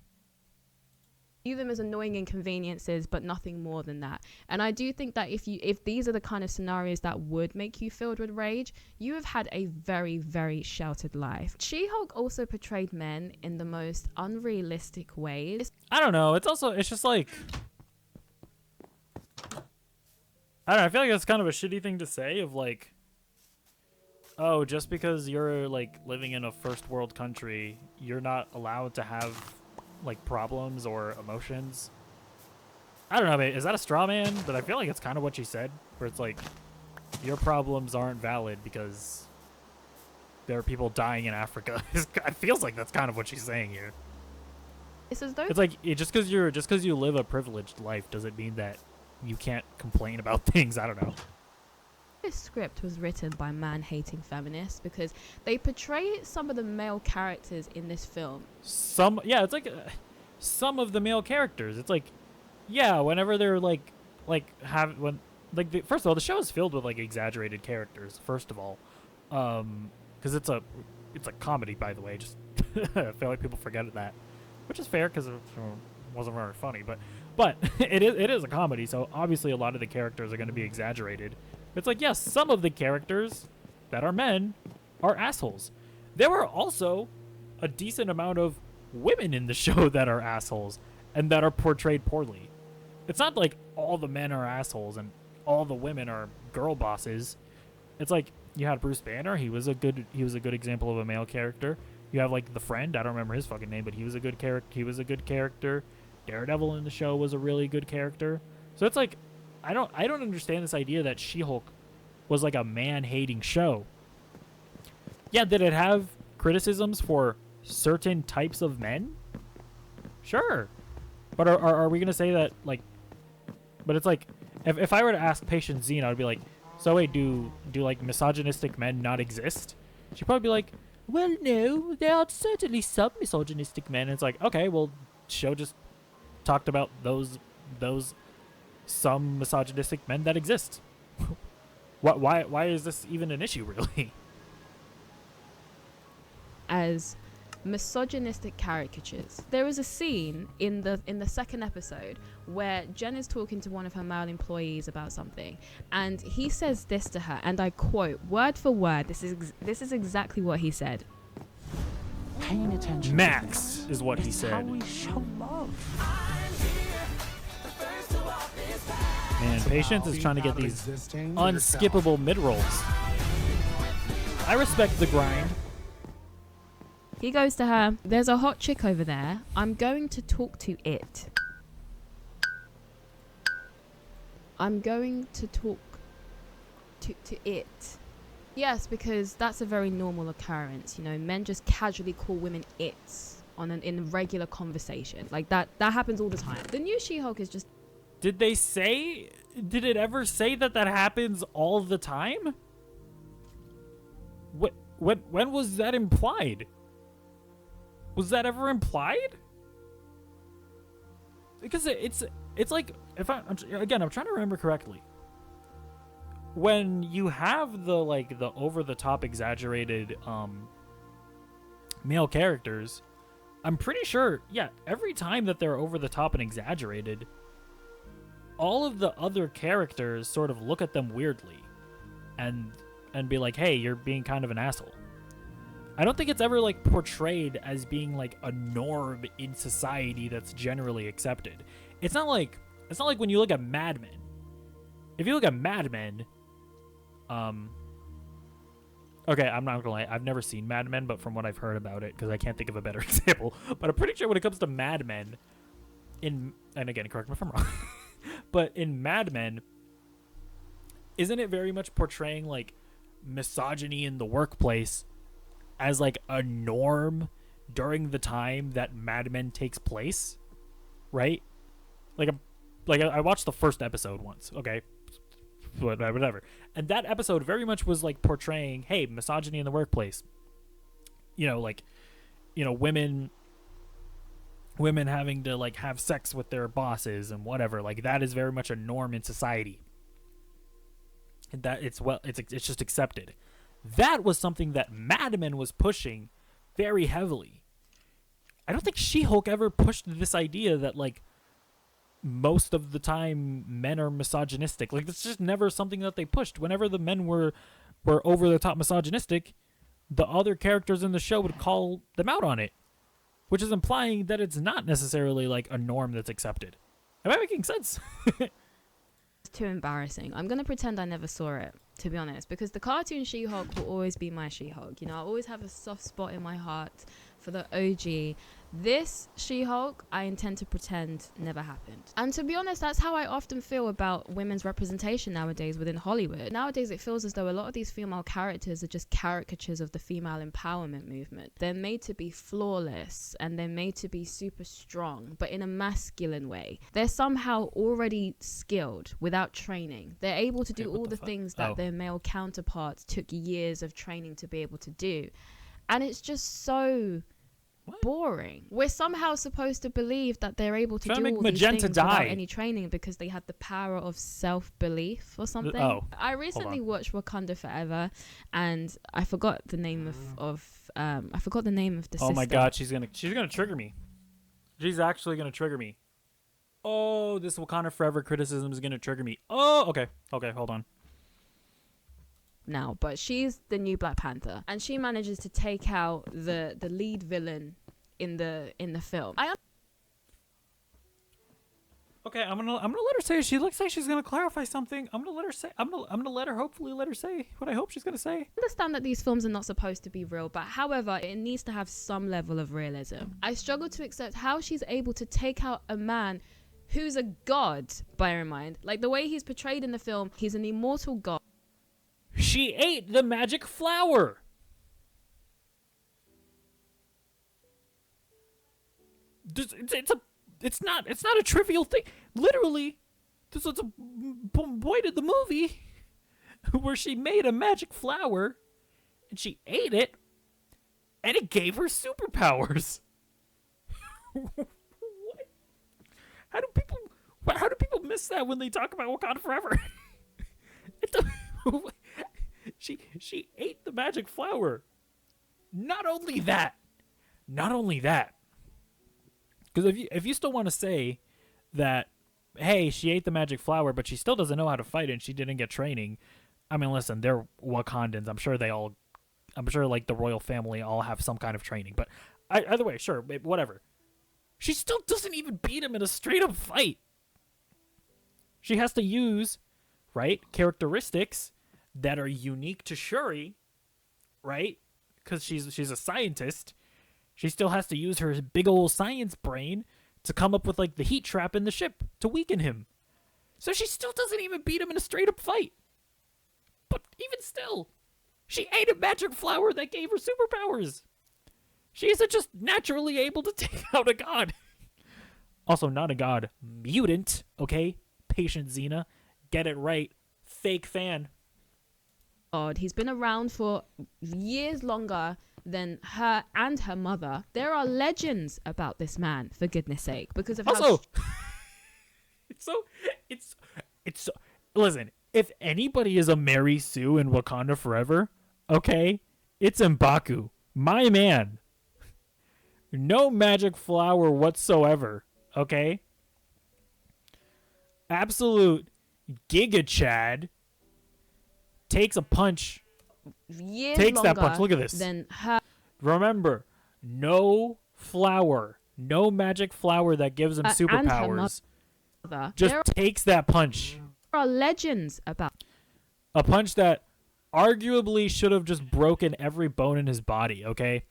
View them as annoying inconveniences, but nothing more than that. And I do think that if these are the kind of scenarios that would make you filled with rage, you have had a very, very sheltered life. She-Hulk also portrayed men in the most unrealistic ways. I don't know. It's just like, I don't know. I feel like that's kind of a shitty thing to say, of like, oh, just because you're like living in a first world country, you're not allowed to have like problems or emotions. I don't know, mate. Is that a straw man? But I feel like it's kind of what she said, where it's like, your problems aren't valid because there are people dying in Africa. It feels like that's kind of what she's saying here. It's as though It's like, just because you live a privileged life doesn't mean that you can't complain about things. I don't know. this script was written by man-hating feminists, because they portray some of the male characters in this film. It's like some of the male characters. It's like, yeah, whenever they're first of all, the show is filled with like exaggerated characters. First of all, because it's a comedy, by the way. Just I feel like people forget that, which is fair because it wasn't very funny. But it is a comedy, so obviously a lot of the characters are going to be exaggerated. It's like, yes, some of the characters that are men are assholes. There were also a decent amount of women in the show that are assholes and that are portrayed poorly. It's not like all the men are assholes and all the women are girl bosses. It's like, you had Bruce Banner. He was a good example of a male character. You have like the friend. I don't remember his fucking name, but he was a good character. Daredevil in the show was a really good character. So it's like, I don't understand this idea that She-Hulk was like a man-hating show. Yeah, did it have criticisms for certain types of men? Sure. But are we going to say that, like... But it's like, if I were to ask patient Xina, I'd be like, so wait, do like misogynistic men not exist? She'd probably be like, well, no, there are certainly some misogynistic men. And it's like, okay, well, show just talked about those some misogynistic men that exist. Why is this even an issue, really? As misogynistic caricatures. There is a scene in the second episode where Jen is talking to one of her male employees about something, and he says this to her, and I quote word for word. This is exactly what he said. Paying attention. Max is what he said. How we show love. Man, Patience is trying to get these unskippable mid-rolls. I respect the grind. He goes to her, there's a hot chick over there. I'm going to talk to it. I'm going to talk to it. Yes, because that's a very normal occurrence. You know, men just casually call women its in regular conversation. Like that happens all the time. The new She-Hulk is just... Did it ever say that happens all the time? When was that implied? Was that ever implied? Because it's like, I'm trying to remember correctly. When you have the over the top exaggerated male characters, I'm pretty sure, yeah, every time that they're over the top and exaggerated, all of the other characters sort of look at them weirdly and be like, hey, you're being kind of an asshole. I don't think it's ever like portrayed as being like a norm in society that's generally accepted. It's not like when you look at Mad Men. If you look at Mad Men, okay, I'm not gonna lie, I've never seen Mad Men, but from what I've heard about it, because I can't think of a better example, but I'm pretty sure when it comes to Mad Men, and again, correct me if I'm wrong, but in Mad Men, isn't it very much portraying like misogyny in the workplace as like a norm during the time that Mad Men takes place, right? Like like I watched the first episode once, okay, whatever, and that episode very much was like portraying, hey, misogyny in the workplace, like, women having to like have sex with their bosses and whatever, like that is very much a norm in society, and that it's just accepted. That was something that Mad Men was pushing very heavily. I don't think She-Hulk ever pushed this idea that like most of the time men are misogynistic. Like that's just never something that they pushed. Whenever the men were over the top misogynistic, the other characters in the show would call them out on it, which is implying that it's not necessarily like a norm that's accepted. Am I making sense? It's too embarrassing. I'm going to pretend I never saw it, to be honest, because the cartoon She-Hulk will always be my She-Hulk. I always have a soft spot in my heart for the OG. This She-Hulk, I intend to pretend never happened. And to be honest, that's how I often feel about women's representation nowadays within Hollywood. Nowadays, it feels as though a lot of these female characters are just caricatures of the female empowerment movement. They're made to be flawless and they're made to be super strong, but in a masculine way. They're somehow already skilled without training. They're able to do all the things that their male counterparts took years of training to be able to do. And it's just so boring. We're somehow supposed to believe that they're able to do all these things without any training because they had the power of self-belief or something. I recently watched Wakanda Forever, and I forgot the name of the sister. Oh my god, she's gonna trigger me. She's actually gonna trigger me. Oh, this Wakanda Forever criticism is gonna trigger me. Oh, okay, hold on. Now, but she's the new Black Panther, and she manages to take out the lead villain in the film. Okay, I'm gonna let her say it. She looks like she's gonna clarify something. I'm gonna let her hopefully let her say what I hope she's gonna say. I understand that these films are not supposed to be real, but however, it needs to have some level of realism. I struggle to accept how she's able to take out a man who's a god, bear in mind. Like the way he's portrayed in the film, he's an immortal god. She ate the magic flower. It's not a trivial thing. Literally, this was a point in the movie where she made a magic flower and she ate it and it gave her superpowers. What? How do people miss that when they talk about Wakanda Forever? She ate the magic flower. Not only that, because if you still want to say that, hey, she ate the magic flower, but she still doesn't know how to fight and she didn't get training. I mean, listen, they're Wakandans. I'm sure like the royal family all have some kind of training. But either way, sure, whatever. She still doesn't even beat him in a straight up fight. She has to use, right, characteristics that are unique to Shuri, right? Because she's a scientist. She still has to use her big old science brain to come up with like the heat trap in the ship to weaken him. So she still doesn't even beat him in a straight up fight. But even still, she ate a magic flower that gave her superpowers. She isn't just naturally able to take out a god. Also, not a god, mutant, okay? Patient Xina. Get it right. Fake fan. He's been around for years longer than her and her mother. There are legends about this man, for goodness sake, because of also, it's listen, if anybody is a Mary Sue in Wakanda Forever, okay, it's M'Baku, my man. No magic flower whatsoever, okay? Absolute Giga Chad. Takes a punch. Takes that punch. Look at this. Remember, no flower, no magic flower that gives him superpowers. Just takes that punch. There are legends about a punch that arguably should have just broken every bone in his body. Okay,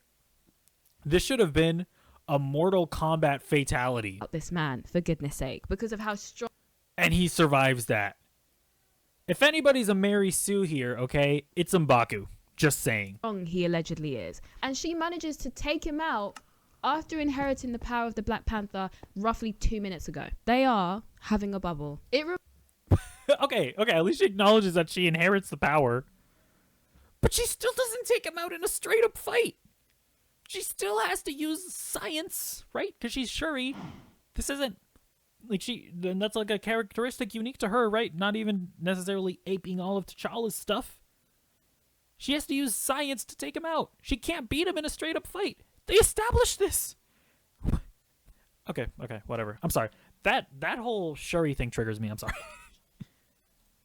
this should have been a Mortal Kombat fatality. This man, for goodness sake, because of how strong. And he survives that. If anybody's a Mary Sue here, okay, it's M'Baku. Just saying. Strong he allegedly is. And she manages to take him out after inheriting the power of the Black Panther roughly 2 minutes ago. They are having a bubble. Okay, at least she acknowledges that she inherits the power. But she still doesn't take him out in a straight-up fight. She still has to use science, right? Because she's Shuri. This isn't... Like, that's like a characteristic unique to her, right? Not even necessarily aping all of T'Challa's stuff. She has to use science to take him out. She can't beat him in a straight-up fight. They established this. Okay, whatever. I'm sorry. That whole Shuri thing triggers me. I'm sorry.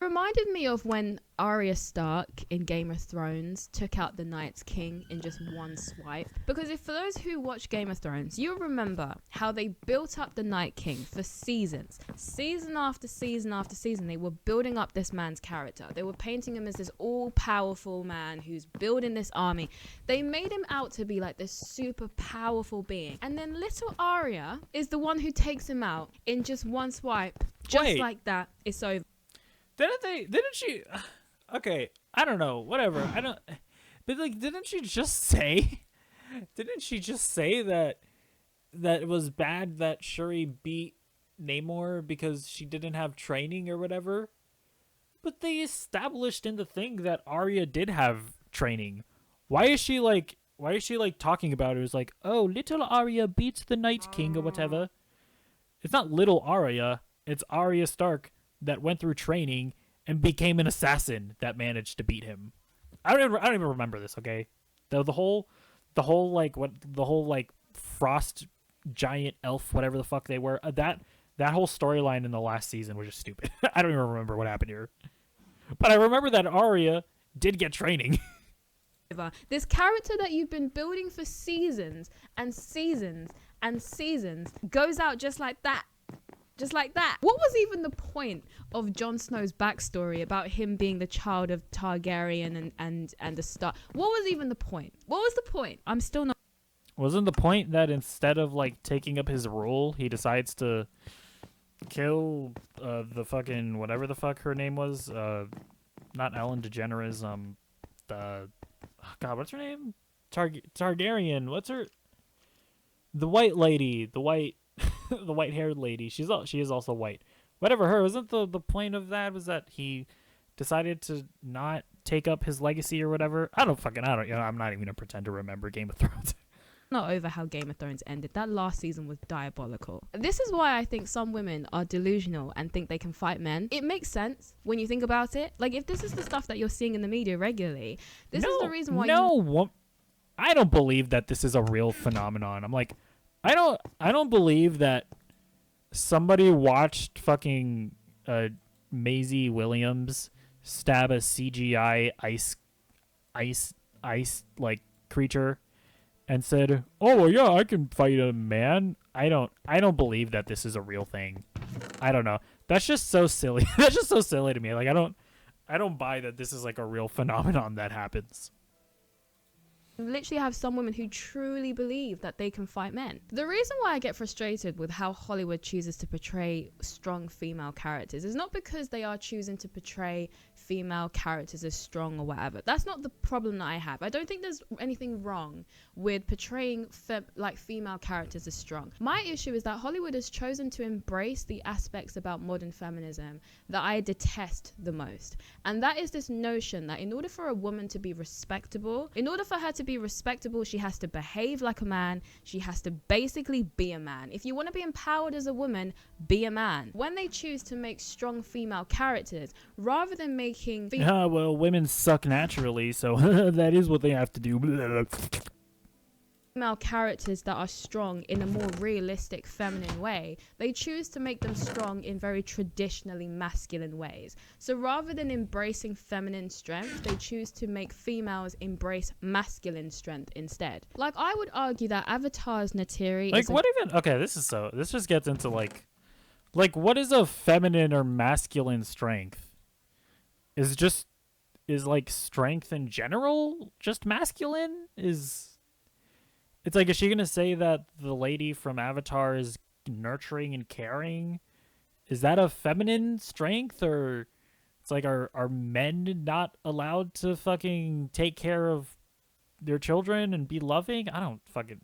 Reminded me of when Arya Stark in Game of Thrones took out the Night's King in just one swipe. Because for those who watch Game of Thrones, you'll remember how they built up the Night King for seasons. Season after season after season, they were building up this man's character. They were painting him as this all-powerful man who's building this army. They made him out to be like this super powerful being. And then little Arya is the one who takes him out in just one swipe. Just like that, it's over. Didn't she? Okay, I don't know. Whatever. I don't. But like, didn't she just say that it was bad that Shuri beat Namor because she didn't have training or whatever? But they established in the thing that Arya did have training. Why is she like talking about it as like, oh, little Arya beats the Night King or whatever? It's not little Arya. It's Arya Stark that went through training and became an assassin that managed to beat him. I don't even remember this. Okay, the whole frost giant elf, whatever the fuck they were. That whole storyline in the last season was just stupid. I don't even remember what happened here, but I remember that Arya did get training. This character that you've been building for seasons and seasons and seasons goes out just like that. Just like that. What was even the point of Jon Snow's backstory about him being the child of Targaryen and the Stark? What was even the point? What was the point? I'm still not... Wasn't the point that instead of like taking up his role, he decides to kill the fucking whatever the fuck her name was? Not Ellen DeGeneres. God, what's her name? Targaryen. What's her? The white lady. The white. The white-haired lady. She is also white. Whatever her. Wasn't the point of that was that he decided to not take up his legacy or whatever? I'm not even gonna pretend to remember Game of Thrones. Not over how Game of Thrones ended. That last season was diabolical. This is why I think some women are delusional and think they can fight men. It makes sense when you think about it. Like, if this is the stuff that you're seeing in the media regularly, this is the reason why I don't believe that this is a real phenomenon. I'm like, I don't believe that somebody watched fucking Maisie Williams stab a CGI ice like creature and said, "Oh well, yeah, I can fight a man." I don't believe that this is a real thing. I don't know. That's just so silly. That's just so silly to me. Like, I don't buy that this is like a real phenomenon that happens. Literally have some women who truly believe that they can fight men. The reason why I get frustrated with how Hollywood chooses to portray strong female characters is not because they are choosing to portray female characters as strong or whatever. That's not the problem that I have. I don't think there's anything wrong with portraying female characters as strong. My issue is that Hollywood has chosen to embrace the aspects about modern feminism that I detest the most. And that is this notion that in order for a woman to be respectable, she has to behave like a man. She has to basically be a man. If you want to be empowered as a woman, be a man. When they choose to make strong female characters, rather than making well, women suck naturally, so that is what they have to do. Female characters that are strong in a more realistic feminine way, they choose to make them strong in very traditionally masculine ways. So rather than embracing feminine strength, they choose to make females embrace masculine strength instead. Like, I would argue that Avatar's Neytiri this just gets into like what is a feminine or masculine strength? Is like strength in general just masculine? It's like, is she going to say that the lady from Avatar is nurturing and caring? Is that a feminine strength? Or it's like, are men not allowed to fucking take care of their children and be loving? I don't fucking...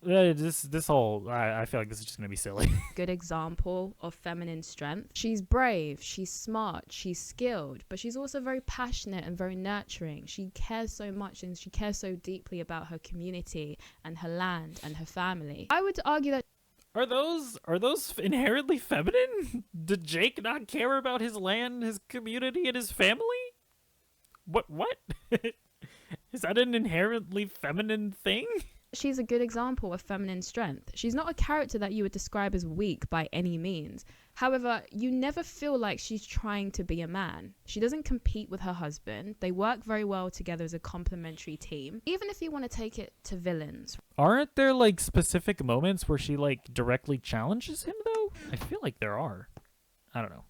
this whole I feel like this is just gonna be silly. Good example of feminine strength. She's brave, she's smart, she's skilled, but she's also very passionate and very nurturing. She cares so much and she cares so deeply about her community and her land and her family. I would argue that Are those inherently feminine? Did Jake not care about his land, his community, and his family? What? Is that an inherently feminine thing? she's a good example of feminine strength. She's not a character that you would describe as weak by any means. However, you never feel like she's trying to be a man. She doesn't compete with her husband. They work very well together as a complementary team. Even if you want to take it to villains. Aren't there like specific moments where she like directly challenges him though? I feel like there are. I don't know.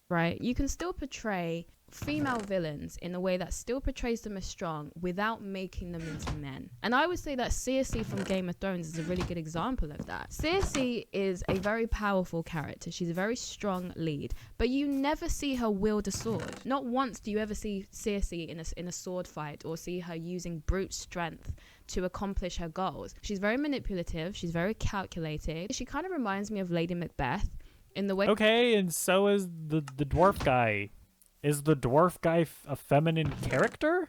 Right? You can still portray female villains in a way that still portrays them as strong without making them into men. And I would say that Cersei from Game of Thrones is a really good example of that. Cersei is a very powerful character. She's a very strong lead, but you never see her wield a sword. Not once do you ever see Cersei in a sword fight or see her using brute strength to accomplish her goals. She's very manipulative. She's very calculated. She kind of reminds me of Lady Macbeth in the way... Okay, and so is the dwarf guy. Is the dwarf guy a feminine character?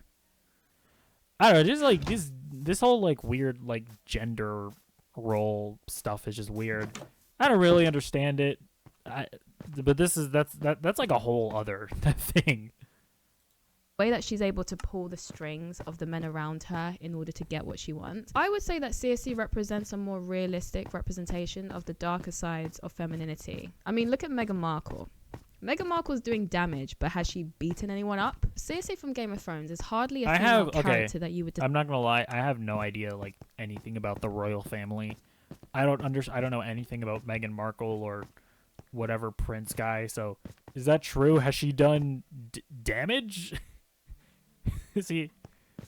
I don't know, just like this whole like weird like gender role stuff is just weird. I don't really understand it. But that's like a whole other thing. Way that she's able to pull the strings of the men around her in order to get what she wants. I would say that Cersei represents a more realistic representation of the darker sides of femininity. I mean, look at Meghan Markle. Meghan Markle's doing damage, but has she beaten anyone up? Cersei from Game of Thrones is hardly a female character that you would... I'm not gonna lie, I have no idea like anything about the royal family. I don't know anything about Meghan Markle or whatever prince guy. So, is that true? Has she done damage? Is he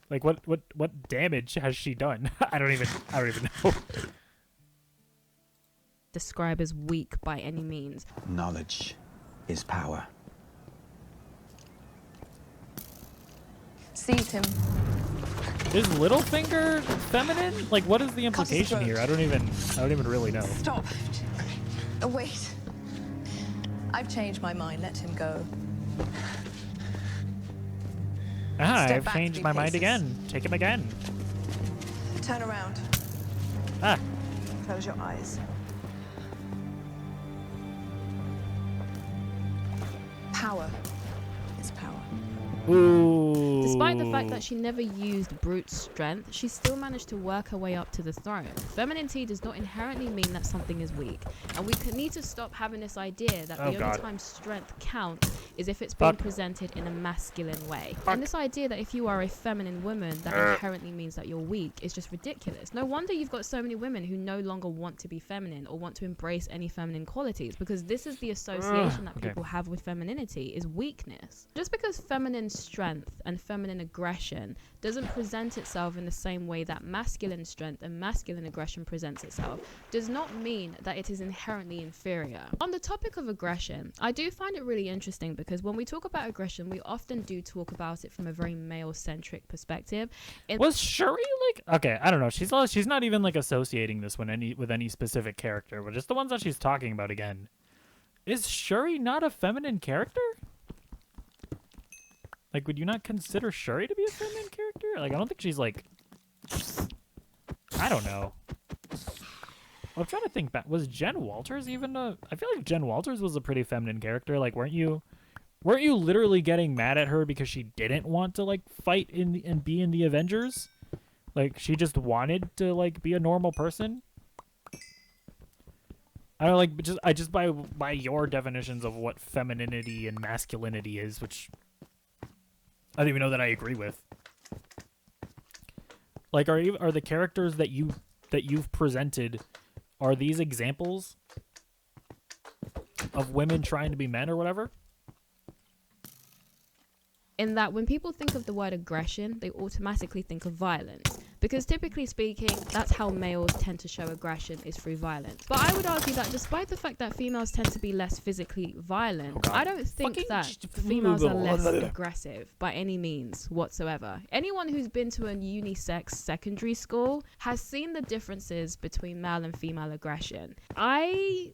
like what damage has she done? I don't even know. Describe as weak by any means. Knowledge is power. Seize him. Is Littlefinger feminine? Like, what is the implication here? I don't even really know. Stop. Oh, wait. I've changed my mind. Let him go. I've changed my mind again. Take him again. Turn around. Ah. Close your eyes. Power is power. Ooh. Despite the fact that she never used brute strength, she still managed to work her way up to the throne. Femininity does not inherently mean that something is weak. And we need to stop having this idea that the only time strength counts is if it's being presented in a masculine way. And this idea that if you are a feminine woman, that inherently means that you're weak is just ridiculous. No wonder you've got so many women who no longer want to be feminine or want to embrace any feminine qualities, because this is the association that people have with femininity, is weakness. Just because feminine strength and feminine aggression doesn't present itself in the same way that masculine strength and masculine aggression presents itself does not mean that it is inherently inferior. On the topic of aggression, I do find it really interesting because when we talk about aggression, we often do talk about it from a very male-centric perspective. Was Shuri like... Okay, I don't know. She's not even like associating this with any specific character, but just the ones that she's talking about again. Is Shuri not a feminine character? Like, would you not consider Shuri to be a feminine character? Like, I don't think she's like... I don't know. I'm trying to think back. Was Jen Walters even a... I feel like Jen Walters was a pretty feminine character. Like, weren't you literally getting mad at her because she didn't want to, like, fight and be in the Avengers? Like, she just wanted to, like, be a normal person? I don't like... just by your definitions of what femininity and masculinity is, which... I don't even know that I agree with. Like, are the characters that you've presented, are these examples of women trying to be men or whatever? In that when people think of the word aggression, they automatically think of violence. because typically speaking, that's how males tend to show aggression, is through violence. But I would argue that despite the fact that females tend to be less physically violent, I don't think that females are less aggressive by any means whatsoever. Anyone who's been to a unisex secondary school has seen the differences between male and female aggression. I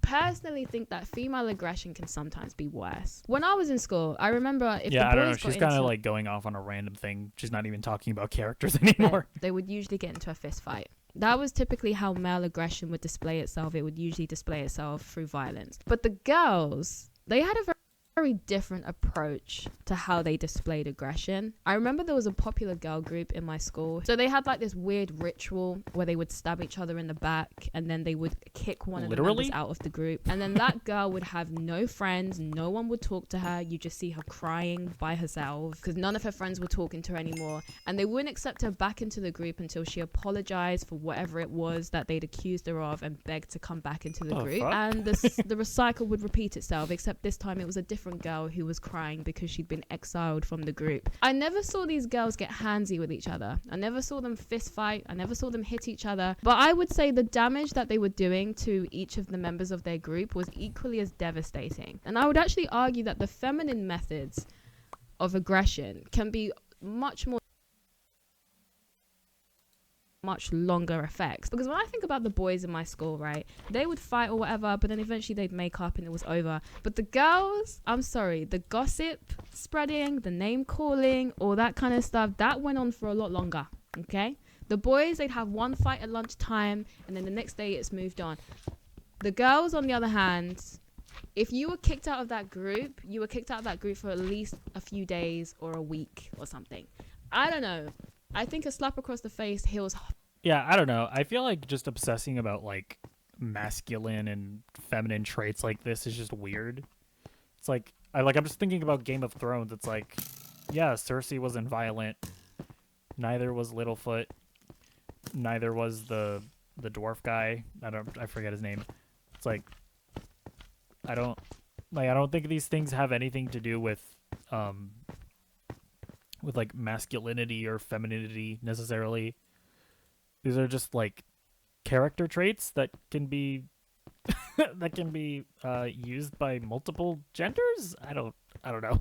personally think that female aggression can sometimes be worse. When I was in school, I remember if the boys I don't know. got She's kind of like going off on a random thing. She's not even talking about characters anymore. they would usually get into a fist fight. That was typically how male aggression would display itself. It would usually display itself through violence. But the girls, they had a very different approach to how they displayed aggression. I remember there was a popular girl group in my school. So they had like this weird ritual where they would stab each other in the back and then they would kick one of the members out of the group. And then that girl would have no friends. No one would talk to her. You just see her crying by herself because none of her friends were talking to her anymore. And they wouldn't accept her back into the group until she apologized for whatever it was that they'd accused her of and begged to come back into the group. Fuck? And the recycle would repeat itself, except this time it was a different girl who was crying because she'd been exiled from the group. I never saw these girls get handsy with each other. I never saw them fist fight. I never saw them hit each other. But I would say the damage that they were doing to each of the members of their group was equally as devastating. And I would actually argue that the feminine methods of aggression can be much longer effects, because when I think about the boys in my school, right, they would fight or whatever, but then eventually they'd make up and it was over. But the girls, I'm sorry, the gossip spreading, the name calling, all that kind of stuff, that went on for a lot longer. Okay, the boys, they'd have one fight at lunchtime and then the next day it's moved on. The girls, on the other hand, if you were kicked out of that group, you were kicked out of that group for at least a few days or a week or something. I don't know. I think a slap across the face heals. Yeah, I don't know. I feel like just obsessing about like masculine and feminine traits like this is just weird. It's like I'm just thinking about Game of Thrones. It's like, yeah, Cersei wasn't violent. Neither was Littlefoot. Neither was the dwarf guy. I forget his name. It's like I don't think these things have anything to do with like masculinity or femininity necessarily. These are just like character traits that can be used by multiple genders. I don't know.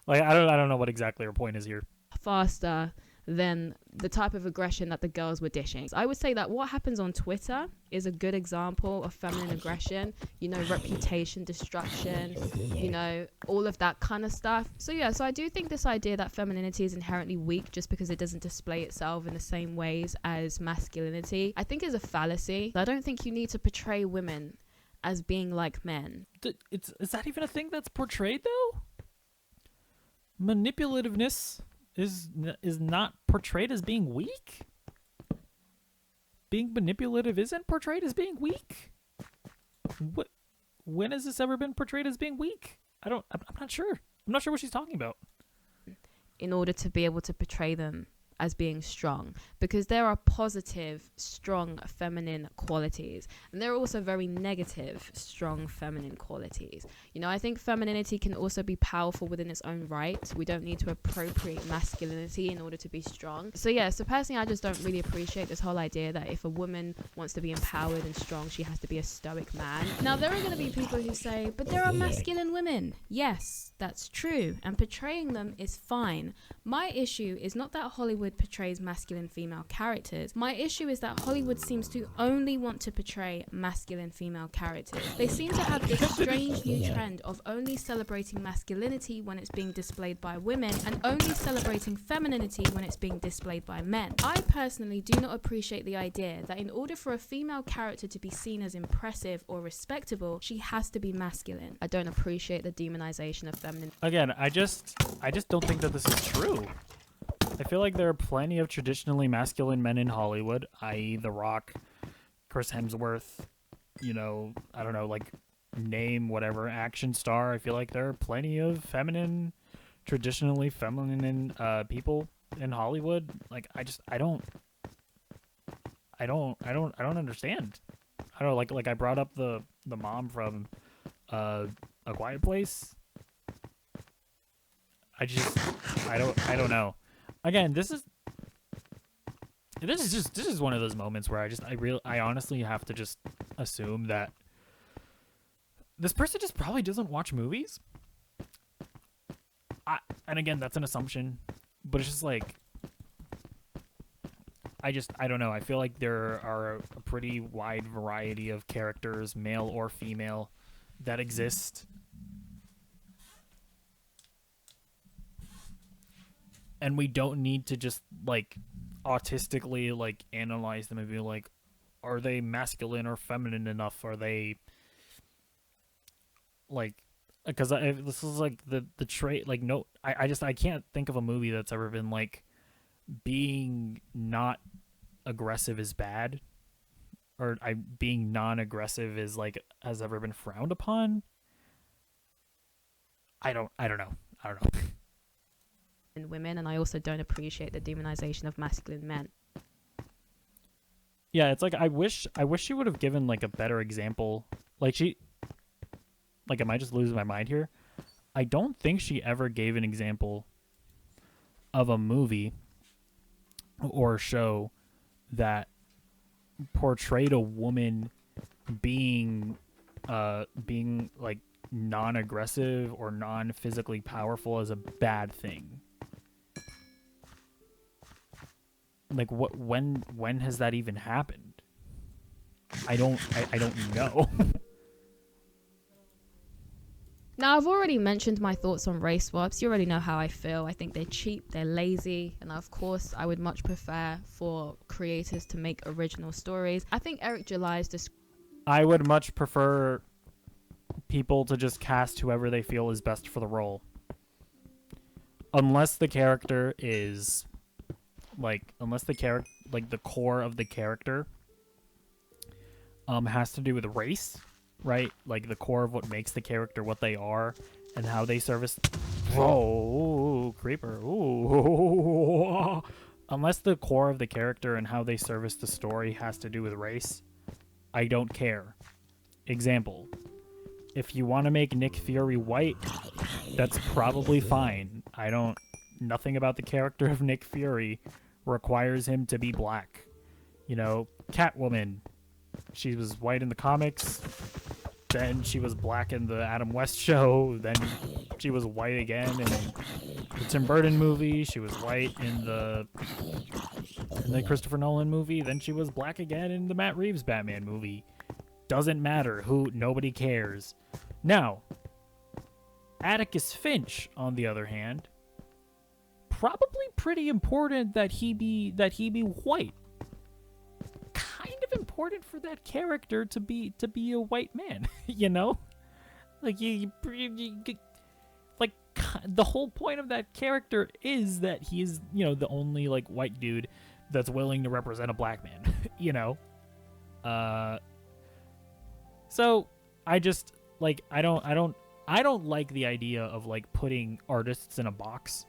Like I don't know what exactly her point is here. Faster than the type of aggression that the girls were dishing. I would say that what happens on Twitter is a good example of feminine aggression, you know, reputation destruction, you know, all of that kind of stuff. So I do think this idea that femininity is inherently weak just because it doesn't display itself in the same ways as masculinity, I think is a fallacy. I don't think you need to portray women as being like men. Is that even a thing that's portrayed though? Manipulativeness is not portrayed as being weak? Being manipulative isn't portrayed as being weak? When has this ever been portrayed as being weak? I'm not sure. I'm not sure what she's talking about. In order to be able to portray them as being strong, because there are positive, strong feminine qualities, and there are also very negative, strong feminine qualities. You know, I think femininity can also be powerful within its own right. We don't need to appropriate masculinity in order to be strong. So personally, I just don't really appreciate this whole idea that if a woman wants to be empowered and strong, she has to be a stoic man. Now, there are going to be people who say, but there are masculine women. Yes, that's true, and portraying them is fine. My issue is not that Hollywood portrays masculine female characters. My issue is that Hollywood seems to only want to portray masculine female characters. They seem to have this strange new trend of only celebrating masculinity when it's being displayed by women and only celebrating femininity when it's being displayed by men. I personally do not appreciate the idea that in order for a female character to be seen as impressive or respectable, she has to be masculine. I don't appreciate the demonization of feminine. Again, I just don't think that this is true. I feel like there are plenty of traditionally masculine men in Hollywood, i.e. The Rock, Chris Hemsworth, you know, I don't know, like name whatever action star. I feel like there are plenty of traditionally feminine people in Hollywood. Like I don't understand. I don't know, like I brought up the mom from A Quiet Place. I don't know. Again, this is this is one of those moments where I honestly have to just assume that this person just probably doesn't watch movies. And again, that's an assumption, but it's just like, I don't know. I feel like there are a pretty wide variety of characters, male or female, that exist. And we don't need to just, like, autistically, like, analyze them and be like, are they masculine or feminine enough? Are they, like, because this is, like, the trait, like, no, I can't think of a movie that's ever been, like, being not aggressive is bad, or being non-aggressive is, like, has ever been frowned upon. I don't know. In women, and I also don't appreciate the demonization of masculine men. Yeah, it's like I wish she would have given, like, a better example. Like, am I just losing my mind here? I don't think she ever gave an example of a movie or a show that portrayed a woman being like non-aggressive or non-physically powerful as a bad thing. Like, when has that even happened? I don't know. Now, I've already mentioned my thoughts on race swaps. You already know how I feel. I think they're cheap, they're lazy, and of course, I would much prefer for creators to make original stories. I think Eric July's I would much prefer people to just cast whoever they feel is best for the role. Unless the character is, like, the core of the character has to do with race, right? Like, the core of what makes the character what they are and how they service. Whoa, creeper. Ooh. Unless the core of the character and how they service the story has to do with race, I don't care. Example, if you want to make Nick Fury white, that's probably fine. Nothing about the character of Nick Fury requires him to be black. You know, Catwoman, she was white in the comics, then she was black in the Adam West show, then she was white again in the Tim Burton movie, she was white in the Christopher Nolan movie, then she was black again in the Matt Reeves Batman movie. Doesn't matter nobody cares. Now, Atticus Finch, on the other hand, probably pretty important that he be white. Kind of important for that character to be a white man, you know? Like like the whole point of that character is that he's, you know, the only, like, white dude that's willing to represent a black man, you know? So I just, like, I don't like the idea of, like, putting artists in a box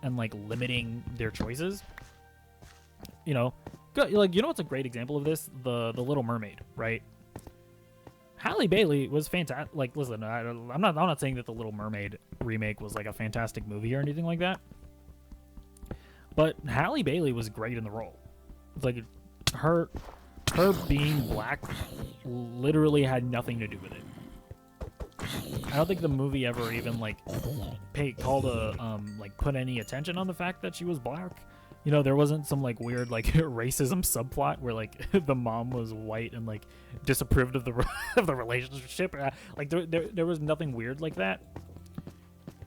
and, like, limiting their choices. You know, like, you know what's a great example of this? The Little Mermaid, right? Halle Bailey was fantastic. Like, listen, I'm not saying that the Little Mermaid remake was, like, a fantastic movie or anything like that. But Halle Bailey was great in the role. It's like her being black literally had nothing to do with it. I don't think the movie ever even, like, put any attention on the fact that she was black. You know, there wasn't some, like, weird, like, racism subplot where, like, the mom was white and, like, disapproved of the of the relationship. Like, there was nothing weird like that.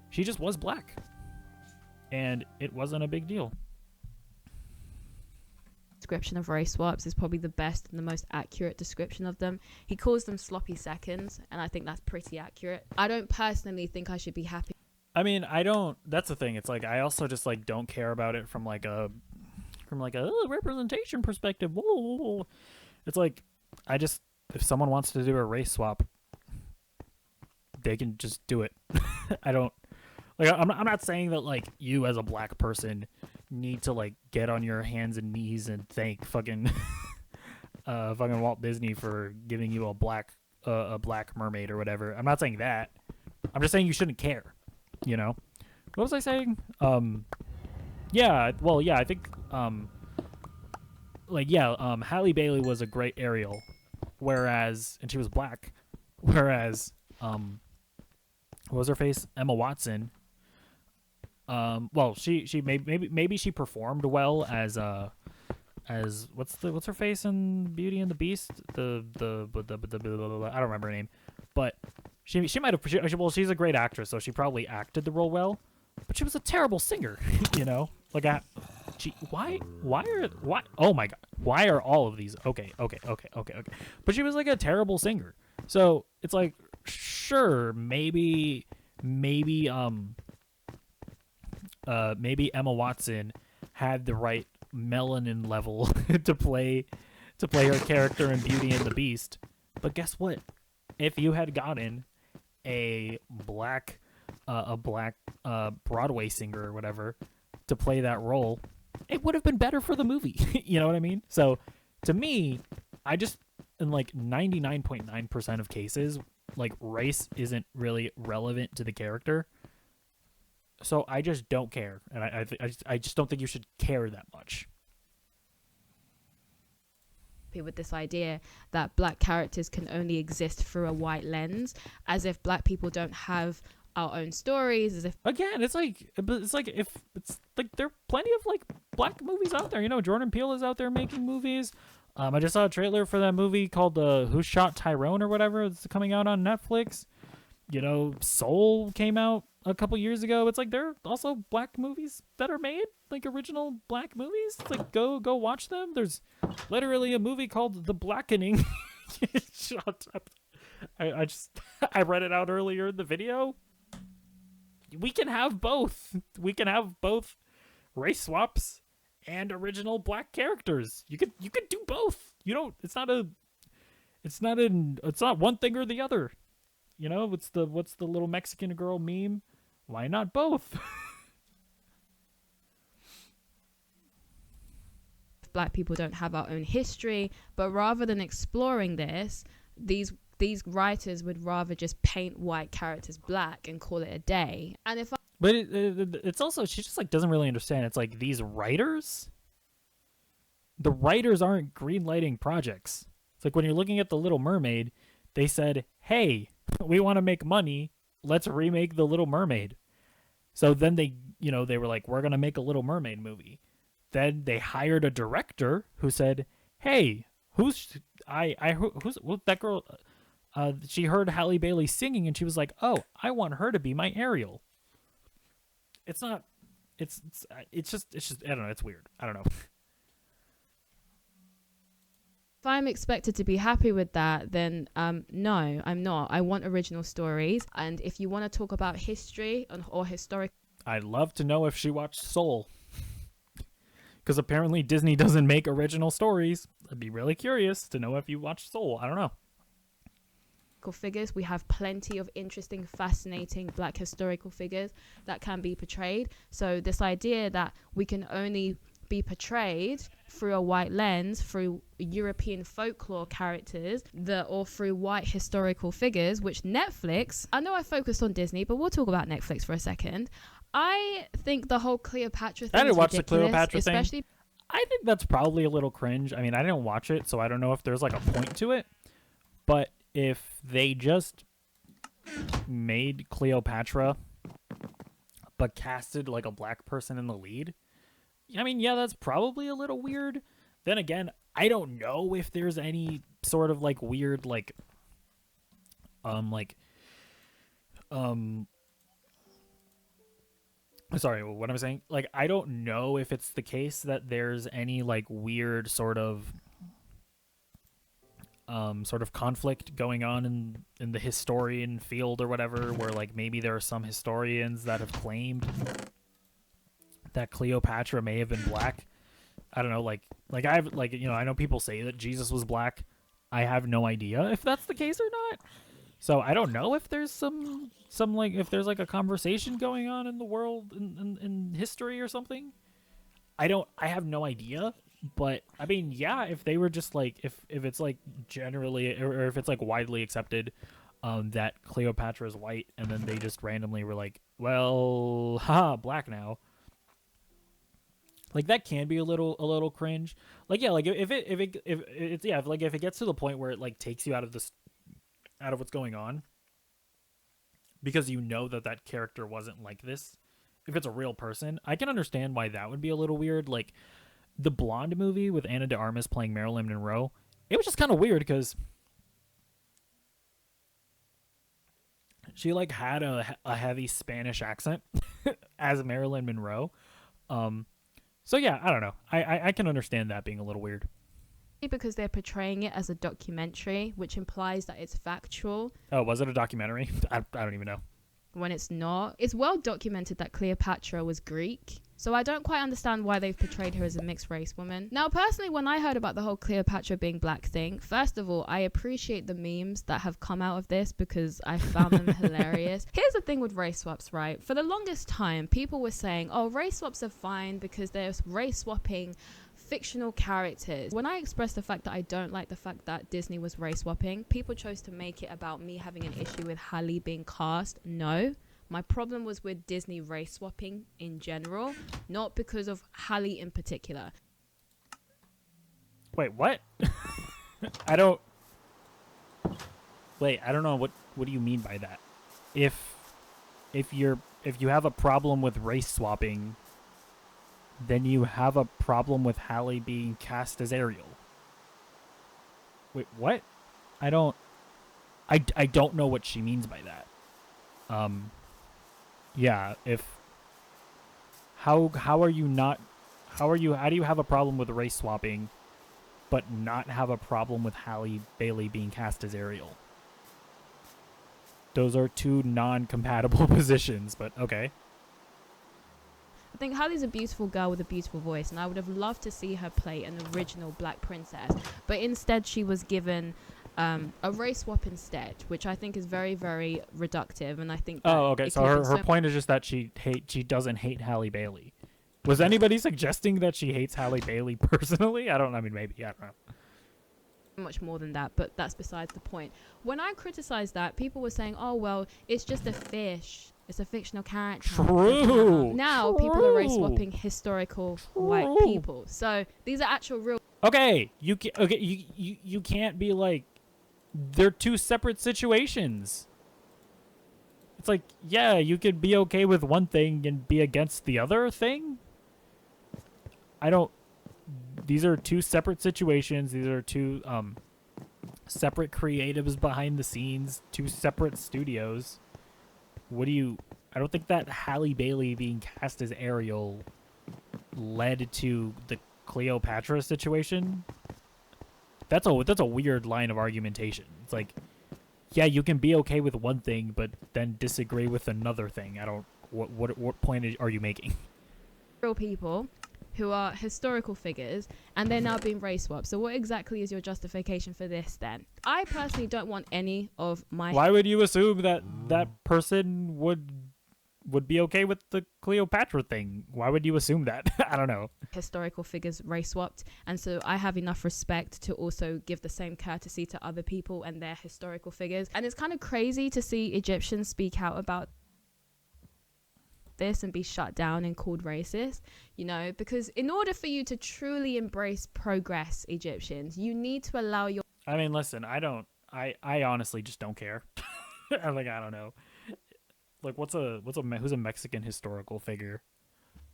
She just was black, and it wasn't a big deal. Description of race swaps is probably the best and the most accurate description of them. He calls them sloppy seconds, and I think that's pretty accurate. I don't personally think I should be happy. I mean, I don't. That's the thing. It's like I also just, like, don't care about it from like a representation perspective. Whoa. It's like if someone wants to do a race swap, they can just do it. I don't. Like, I'm not saying that, like, you as a black person need to, like, get on your hands and knees and thank fucking Walt Disney for giving you a black mermaid or whatever. I'm not saying that. I'm just saying you shouldn't care. You know? What was I saying? I think like yeah, Halle Bailey was a great Ariel, whereas and she was black, whereas what was her face? Emma Watson. Well, she maybe she performed well as what's her face in Beauty and the Beast? The I don't remember her name, but she might have. Well, she's a great actress, so she probably acted the role well, but she was a terrible singer. You know, like why oh my god, why are all of these okay? But she was like a terrible singer, so it's like sure maybe Emma Watson had the right melanin level to play her character in Beauty and the Beast, but guess what? If you had gotten a black Broadway singer or whatever to play that role, it would have been better for the movie. You know what I mean? So to me, I just in like 99.9% of cases, like race isn't really relevant to the character. So I just don't care, and I just don't think you should care that much. With this idea that black characters can only exist through a white lens, as if black people don't have our own stories, as if again it's like if it's like there are plenty of like black movies out there. You know, Jordan Peele is out there making movies. I just saw a trailer for that movie called Who Shot Tyrone or whatever. It's coming out on Netflix. You know, Soul came out a couple years ago. It's like there are also black movies that are made, like original black movies. It's like go watch them. There's literally a movie called The Blackening. Shut up. I read it out earlier in the video. We can have both. We can have both race swaps and original black characters. You could do both. You don't. It's not one thing or the other. You know, what's the little Mexican girl meme? Why not both? black people don't have our own history, but rather than exploring this, these writers would rather just paint white characters black and call it a day. And if but it's also, she just like doesn't really understand. It's like the writers aren't greenlighting projects. It's like when you're looking at The Little Mermaid, they said, hey, we want to make money, let's remake The Little Mermaid. So then they were like, we're going to make a Little Mermaid movie. Then they hired a director who said, hey, who's that girl? She heard Halle Bailey singing and she was like, oh, I want her to be my Ariel. It's just, I don't know. It's weird. I don't know. If I'm expected to be happy with that, then no, I'm not. I want original stories. And if you want to talk about history or historic, I'd love to know if she watched Soul. Because apparently Disney doesn't make original stories. I'd be really curious to know if you watched Soul. I don't know. Figures, we have plenty of interesting, fascinating black historical figures that can be portrayed. So this idea that we can only be portrayed through a white lens, through European folklore characters, or through white historical figures, which Netflix, I know I focused on Disney, but we'll talk about Netflix for a second. I think the whole Cleopatra thing I didn't is watch ridiculous, the Cleopatra especially thing. I think that's probably a little cringe. I mean, I didn't watch it, so I don't know if there's like a point to it. But if they just made Cleopatra but casted like a black person in the lead, I mean, yeah, that's probably a little weird. Then again, I don't know if there's any sort of like weird sorry, what am I saying? Like, I don't know if it's the case that there's any like weird sort of conflict going on in the historian field or whatever, where like maybe there are some historians that have claimed that Cleopatra may have been black. I don't know, like I've like, you know, I know people say that Jesus was black. I have no idea if that's the case or not. So I don't know if there's some like, if there's like a conversation going on in the world in history or something. I have no idea. But I mean, yeah, if they were just like, if it's like generally, or if it's like widely accepted that Cleopatra is white, and then they just randomly were like, well, haha, black now. Like that can be a little cringe. Like yeah, like if it's yeah, like if it gets to the point where it like takes you out of this out of what's going on because you know that that character wasn't like this. If it's a real person, I can understand why that would be a little weird. Like the Blonde movie with Anna de Armas playing Marilyn Monroe, it was just kind of weird because she like had a heavy Spanish accent as Marilyn Monroe. So yeah, I don't know. I can understand that being a little weird. Because they're portraying it as a documentary, which implies that it's factual. Oh, was it a documentary? I don't even know. When it's not. It's well documented that Cleopatra was Greek. So I don't quite understand why they've portrayed her as a mixed race woman. Now, personally, when I heard about the whole Cleopatra being black thing, first of all, I appreciate the memes that have come out of this because I found them hilarious. Here's the thing with race swaps, right? For the longest time, people were saying, oh, race swaps are fine because they're race swapping fictional characters. When I expressed the fact that I don't like the fact that Disney was race swapping, people chose to make it about me having an issue with Halle being cast. No. My problem was with Disney race swapping in general, not because of Halle in particular. Wait, what? I don't know what do you mean by that? If you have a problem with race swapping, then you have a problem with Halle being cast as Ariel. Wait, what? I don't know what she means by that. Yeah, how do you have a problem with race swapping but not have a problem with Halle Bailey being cast as Ariel? Those are two non-compatible positions, but okay. I think Halle's a beautiful girl with a beautiful voice, and I would have loved to see her play an original black princess, but instead she was given a race swap instead, which I think is very, very reductive, and I think that okay. So her point is just that she doesn't hate Halle Bailey. Was anybody suggesting that she hates Halle Bailey personally? I mean, maybe. I don't know. Much more than that, but that's besides the point. When I criticized that, people were saying, oh, well, it's just a fish. It's a fictional character. True. Now people are race swapping historical white people. So these are actual real. Okay, you can't be like, they're two separate situations. It's like, yeah, you could be okay with one thing and be against the other thing. These are two separate situations. These are two separate creatives behind the scenes, two separate studios. I don't think that Halle Bailey being cast as Ariel led to the Cleopatra situation. That's a weird line of argumentation. It's like, yeah, you can be okay with one thing, but then disagree with another thing. What point are you making? Real people who are historical figures, and they're now being race swapped. So what exactly is your justification for this then? I personally don't want any of my... Why would you assume that that person would be okay with the Cleopatra thing? Why would you assume that? I don't know. Historical figures race swapped, and so I have enough respect to also give the same courtesy to other people and their historical figures. And it's kind of crazy to see Egyptians speak out about this and be shut down and called racist, because in order for you to truly embrace progress, Egyptians, you need to allow your... I mean, listen, I honestly just don't care. I don't know. Like, who's a Mexican historical figure?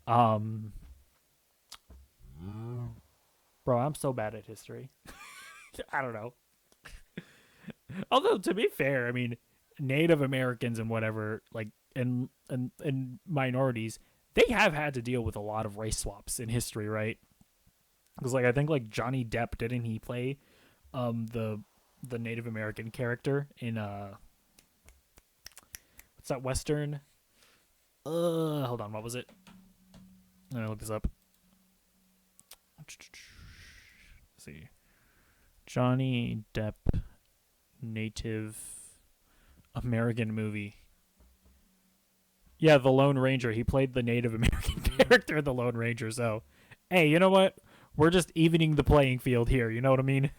Bro, I'm so bad at history. I don't know. Although, to be fair, I mean, Native Americans and whatever, like, and minorities, they have had to deal with a lot of race swaps in history, right? Because, like, I think, like, Johnny Depp, didn't he play the Native American character in what's that Western? Hold on, what was it? Let me look this up. Let's see. Johnny Depp Native American movie. Yeah, The Lone Ranger. He played the Native American character in The Lone Ranger. So, hey, you know what? We're just evening the playing field here. You know what I mean?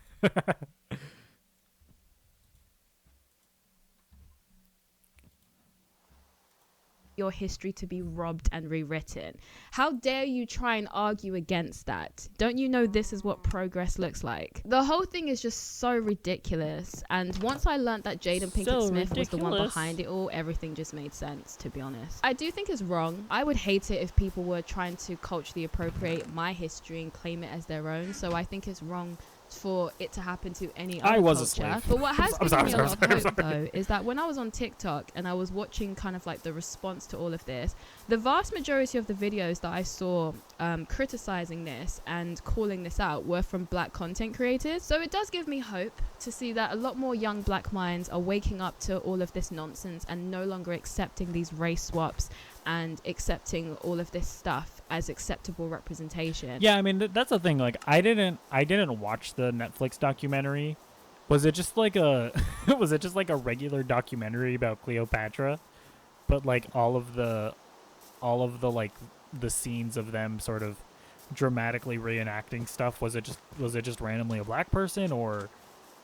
your history to be robbed and rewritten. How dare you try and argue against that? Don't you know this is what progress looks like? The whole thing is just so ridiculous. And once I learned that Jaden Pinkett Smith was the one behind it all, everything just made sense, to be honest. I do think it's wrong. I would hate it if people were trying to culturally appropriate my history and claim it as their own. So I think it's wrong for it to happen to any other culture. But what has given me a lot of hope though is that when I was on TikTok and I was watching kind of like the response to all of this, the vast majority of the videos that I saw criticizing this and calling this out were from black content creators. So it does give me hope to see that a lot more young black minds are waking up to all of this nonsense and no longer accepting these race swaps and accepting all of this stuff as acceptable representation. Yeah, I mean that's the thing. Like, I didn't watch the Netflix documentary. Was it just like a regular documentary about Cleopatra, but like all of the like the scenes of them sort of dramatically reenacting stuff? Was it just randomly a black person, or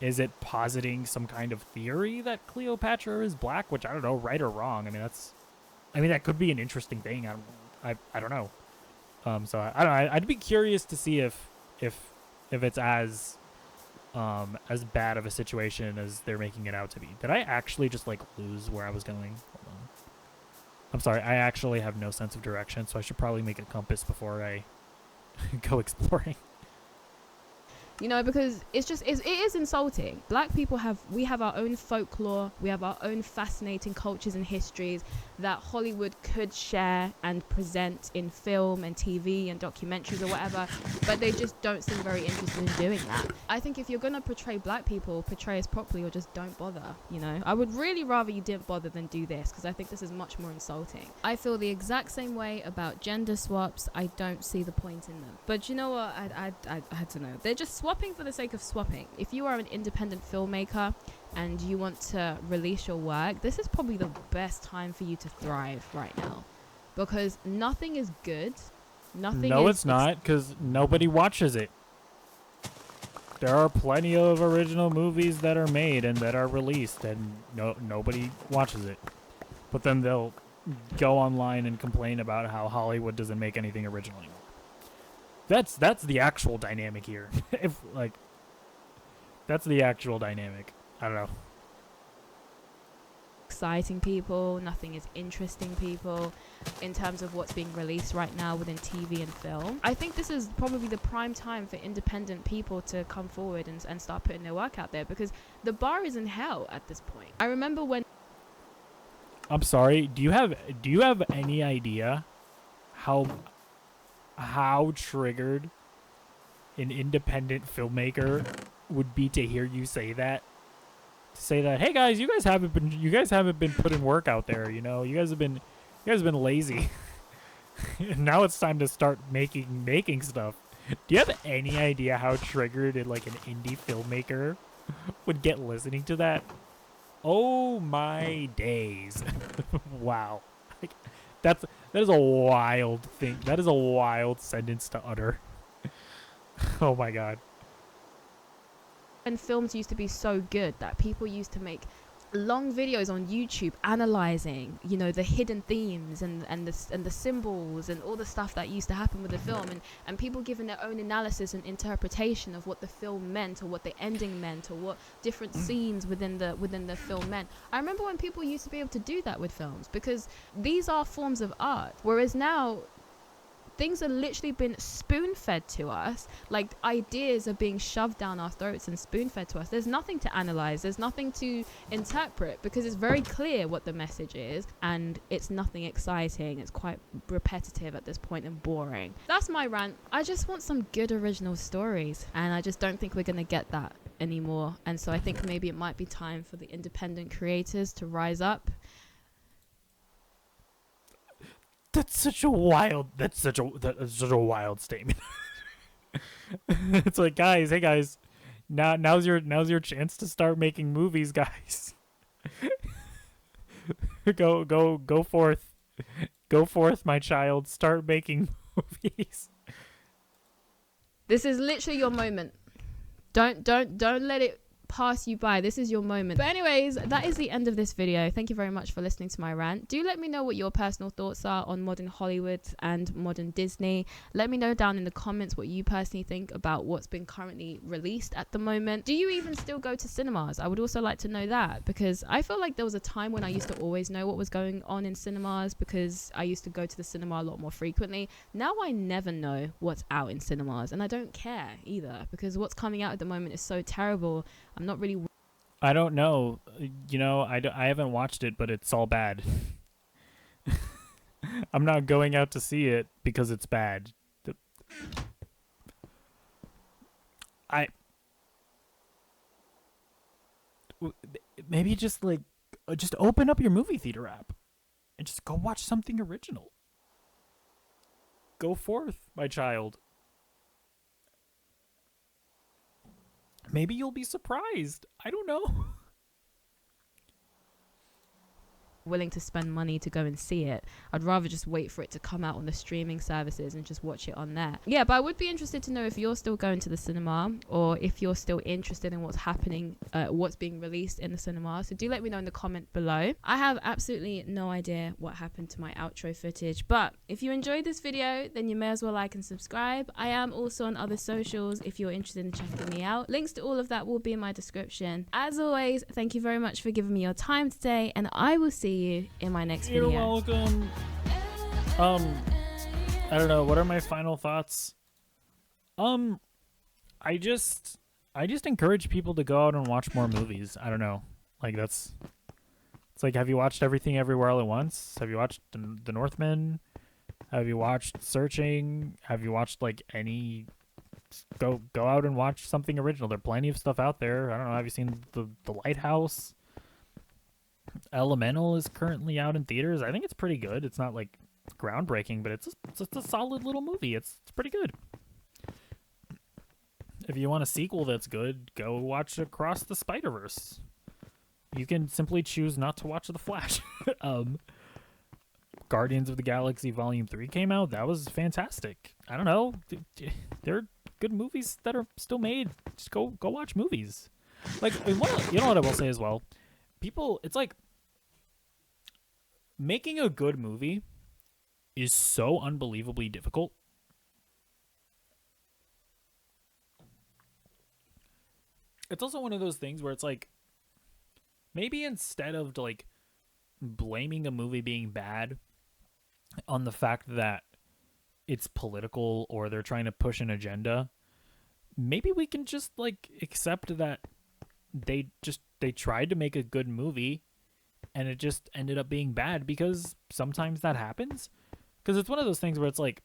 is it positing some kind of theory that Cleopatra is black? Which I don't know, right or wrong. I mean that could be an interesting thing. I don't know. So I don't know. I'd be curious to see if it's as bad of a situation as they're making it out to be. Did I actually just like lose where I was going? Hold on. I'm sorry. I actually have no sense of direction, so I should probably make a compass before I go exploring. You know, because it is insulting. Black people we have our own folklore, we have our own fascinating cultures and histories that Hollywood could share and present in film and TV and documentaries or whatever, but they just don't seem very interested in doing that. I think if you're going to portray black people, portray us properly or just don't bother, you know? I would really rather you didn't bother than do this, because I think this is much more insulting. I feel the exact same way about gender swaps. I don't see the point in them. But you know what? I don't know. They're just swapping for the sake of swapping. If you are an independent filmmaker and you want to release your work, this is probably the best time for you to thrive right now, because nothing is good. It's not, because nobody watches it. There are plenty of original movies that are made and that are released, and nobody watches it. But then they'll go online and complain about how Hollywood doesn't make anything original anymore. That's the actual dynamic here. That's the actual dynamic. I don't know. Exciting people, nothing is interesting people in terms of what's being released right now within TV and film. I think this is probably the prime time for independent people to come forward and start putting their work out there, because the bar is in hell at this point. I remember when... I'm sorry, do you have any idea how triggered an independent filmmaker would be to hear you say that? To say that, hey guys, you guys haven't been putting work out there, you know, you guys have been lazy. Now it's time to start making stuff. Do you have any idea how triggered like an indie filmmaker would get listening to that? Oh my days. Wow. Like, that is a wild thing. That is a wild sentence to utter. Oh my god. And films used to be so good that people used to make long videos on YouTube analyzing, you know, the hidden themes and the symbols and all the stuff that used to happen with the film, and people giving their own analysis and interpretation of what the film meant, or what the ending meant, or what different scenes within the film meant. I remember when people used to be able to do that with films, because these are forms of art, whereas now things are literally been spoon-fed to us. Like, ideas are being shoved down our throats and spoon-fed to us. There's nothing to analyze. There's nothing to interpret, because it's very clear what the message is, and it's nothing exciting. It's quite repetitive at this point and boring. That's my rant. I just want some good original stories, and I just don't think we're going to get that anymore. And so I think maybe it might be time for the independent creators to rise up. That's such a wild statement. It's like, guys, hey guys, now's your chance to start making movies, guys. Go forth, my child. Start making movies. This is literally your moment. Don't let it pass you by. This is your moment. But anyways, that is the end of this video. Thank you very much for listening to my rant. Do let me know what your personal thoughts are on modern Hollywood and modern Disney. Let me know down in the comments what you personally think about what's been currently released at the moment. Do you even still go to cinemas? I would also like to know that, because I feel like there was a time when I used to always know what was going on in cinemas because I used to go to the cinema a lot more frequently. Now I never know what's out in cinemas, and I don't care either, because what's coming out at the moment is so terrible. I'm not really... I don't know. You know, I haven't watched it, but it's all bad. I'm not going out to see it because it's bad. Maybe just like, just open up your movie theater app and just go watch something original. Go forth, my child. Maybe you'll be surprised. I don't know. willing to spend money to go and see it. I'd rather just wait for it to come out on the streaming services and just watch it on there. Yeah, but I would be interested to know if you're still going to the cinema, or if you're still interested in what's happening, what's being released in the cinema. So do let me know in the comment below. I have absolutely no idea what happened to my outro footage, but if you enjoyed this video, then you may as well like and subscribe. I am also on other socials if you're interested in checking me out. Links to all of that will be in my description. As always, thank you very much for giving me your time today, and I will see you in my next video. You're welcome. I don't know, what are my final thoughts? I just encourage people to go out and watch more movies. I don't know, like it's like, have you watched Everything Everywhere All at Once? Have you watched The Northman? Have you watched Searching? Have you watched like any? Go out and watch something original. There are plenty of stuff out there. I don't know, have you seen the Lighthouse? Elemental is currently out in theaters. I think it's pretty good. It's not like groundbreaking, but it's a solid little movie. It's pretty good. If you want a sequel that's good, go watch Across the Spider-Verse. You can simply choose not to watch The Flash. Guardians of the Galaxy Volume 3 came out. That was fantastic. I don't know. There are good movies that are still made. Just go watch movies. Like, you know what I will say as well? People, it's like, making a good movie is so unbelievably difficult. It's also one of those things where it's like, maybe instead of like blaming a movie being bad on the fact that it's political or they're trying to push an agenda, maybe we can just like accept that they tried to make a good movie and it just ended up being bad, because sometimes that happens. Because it's one of those things where it's like,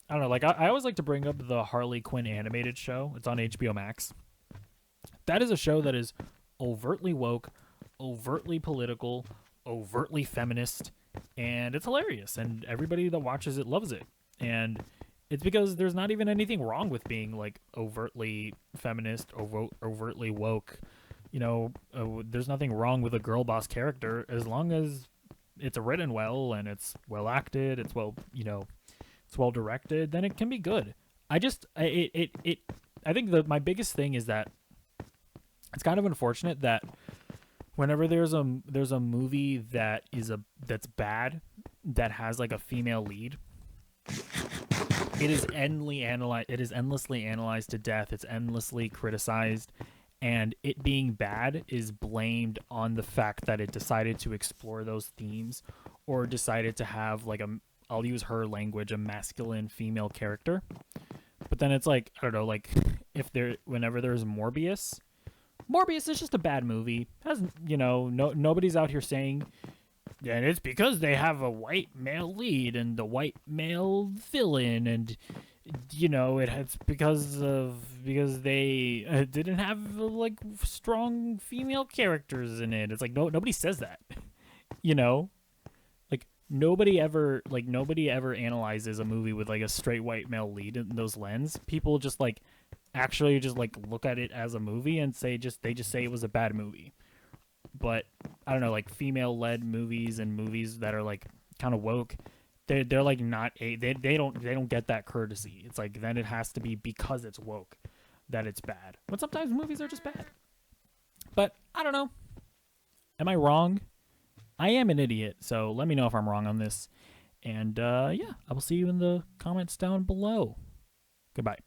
I don't know, like I always like to bring up the Harley Quinn animated show. It's on HBO Max. That is a show that is overtly woke, overtly political, overtly feminist, and it's hilarious, and everybody that watches it loves it. And it's because there's not even anything wrong with being like overtly feminist or overtly woke. You know, there's nothing wrong with a girl boss character as long as it's written well and it's well acted, it's well, you know, it's well directed, then it can be good. I think my biggest thing is that it's kind of unfortunate that whenever there's a movie that's bad, that has like a female lead, it is endlessly analyzed to death. It's endlessly criticized, and it being bad is blamed on the fact that it decided to explore those themes, or decided to have like I'll use her language, a masculine female character. But then it's like, I don't know, like whenever there's Morbius is just a bad movie. Nobody's out here saying, and it's because they have a white male lead and the white male villain, and it's because they didn't have like strong female characters in it. It's like nobody says that. Like nobody ever analyzes a movie with like a straight white male lead in those lens. People just like actually just like look at it as a movie and they just say it was a bad movie. But I don't know, like female led movies and movies that are like kind of woke, they're like not they don't get that courtesy. It's like then it has to be because it's woke that it's bad. But sometimes movies are just bad. I don't know. Am I wrong? I am an idiot, so let me know if I'm wrong on this. And yeah, I will see you in the comments down below. Goodbye.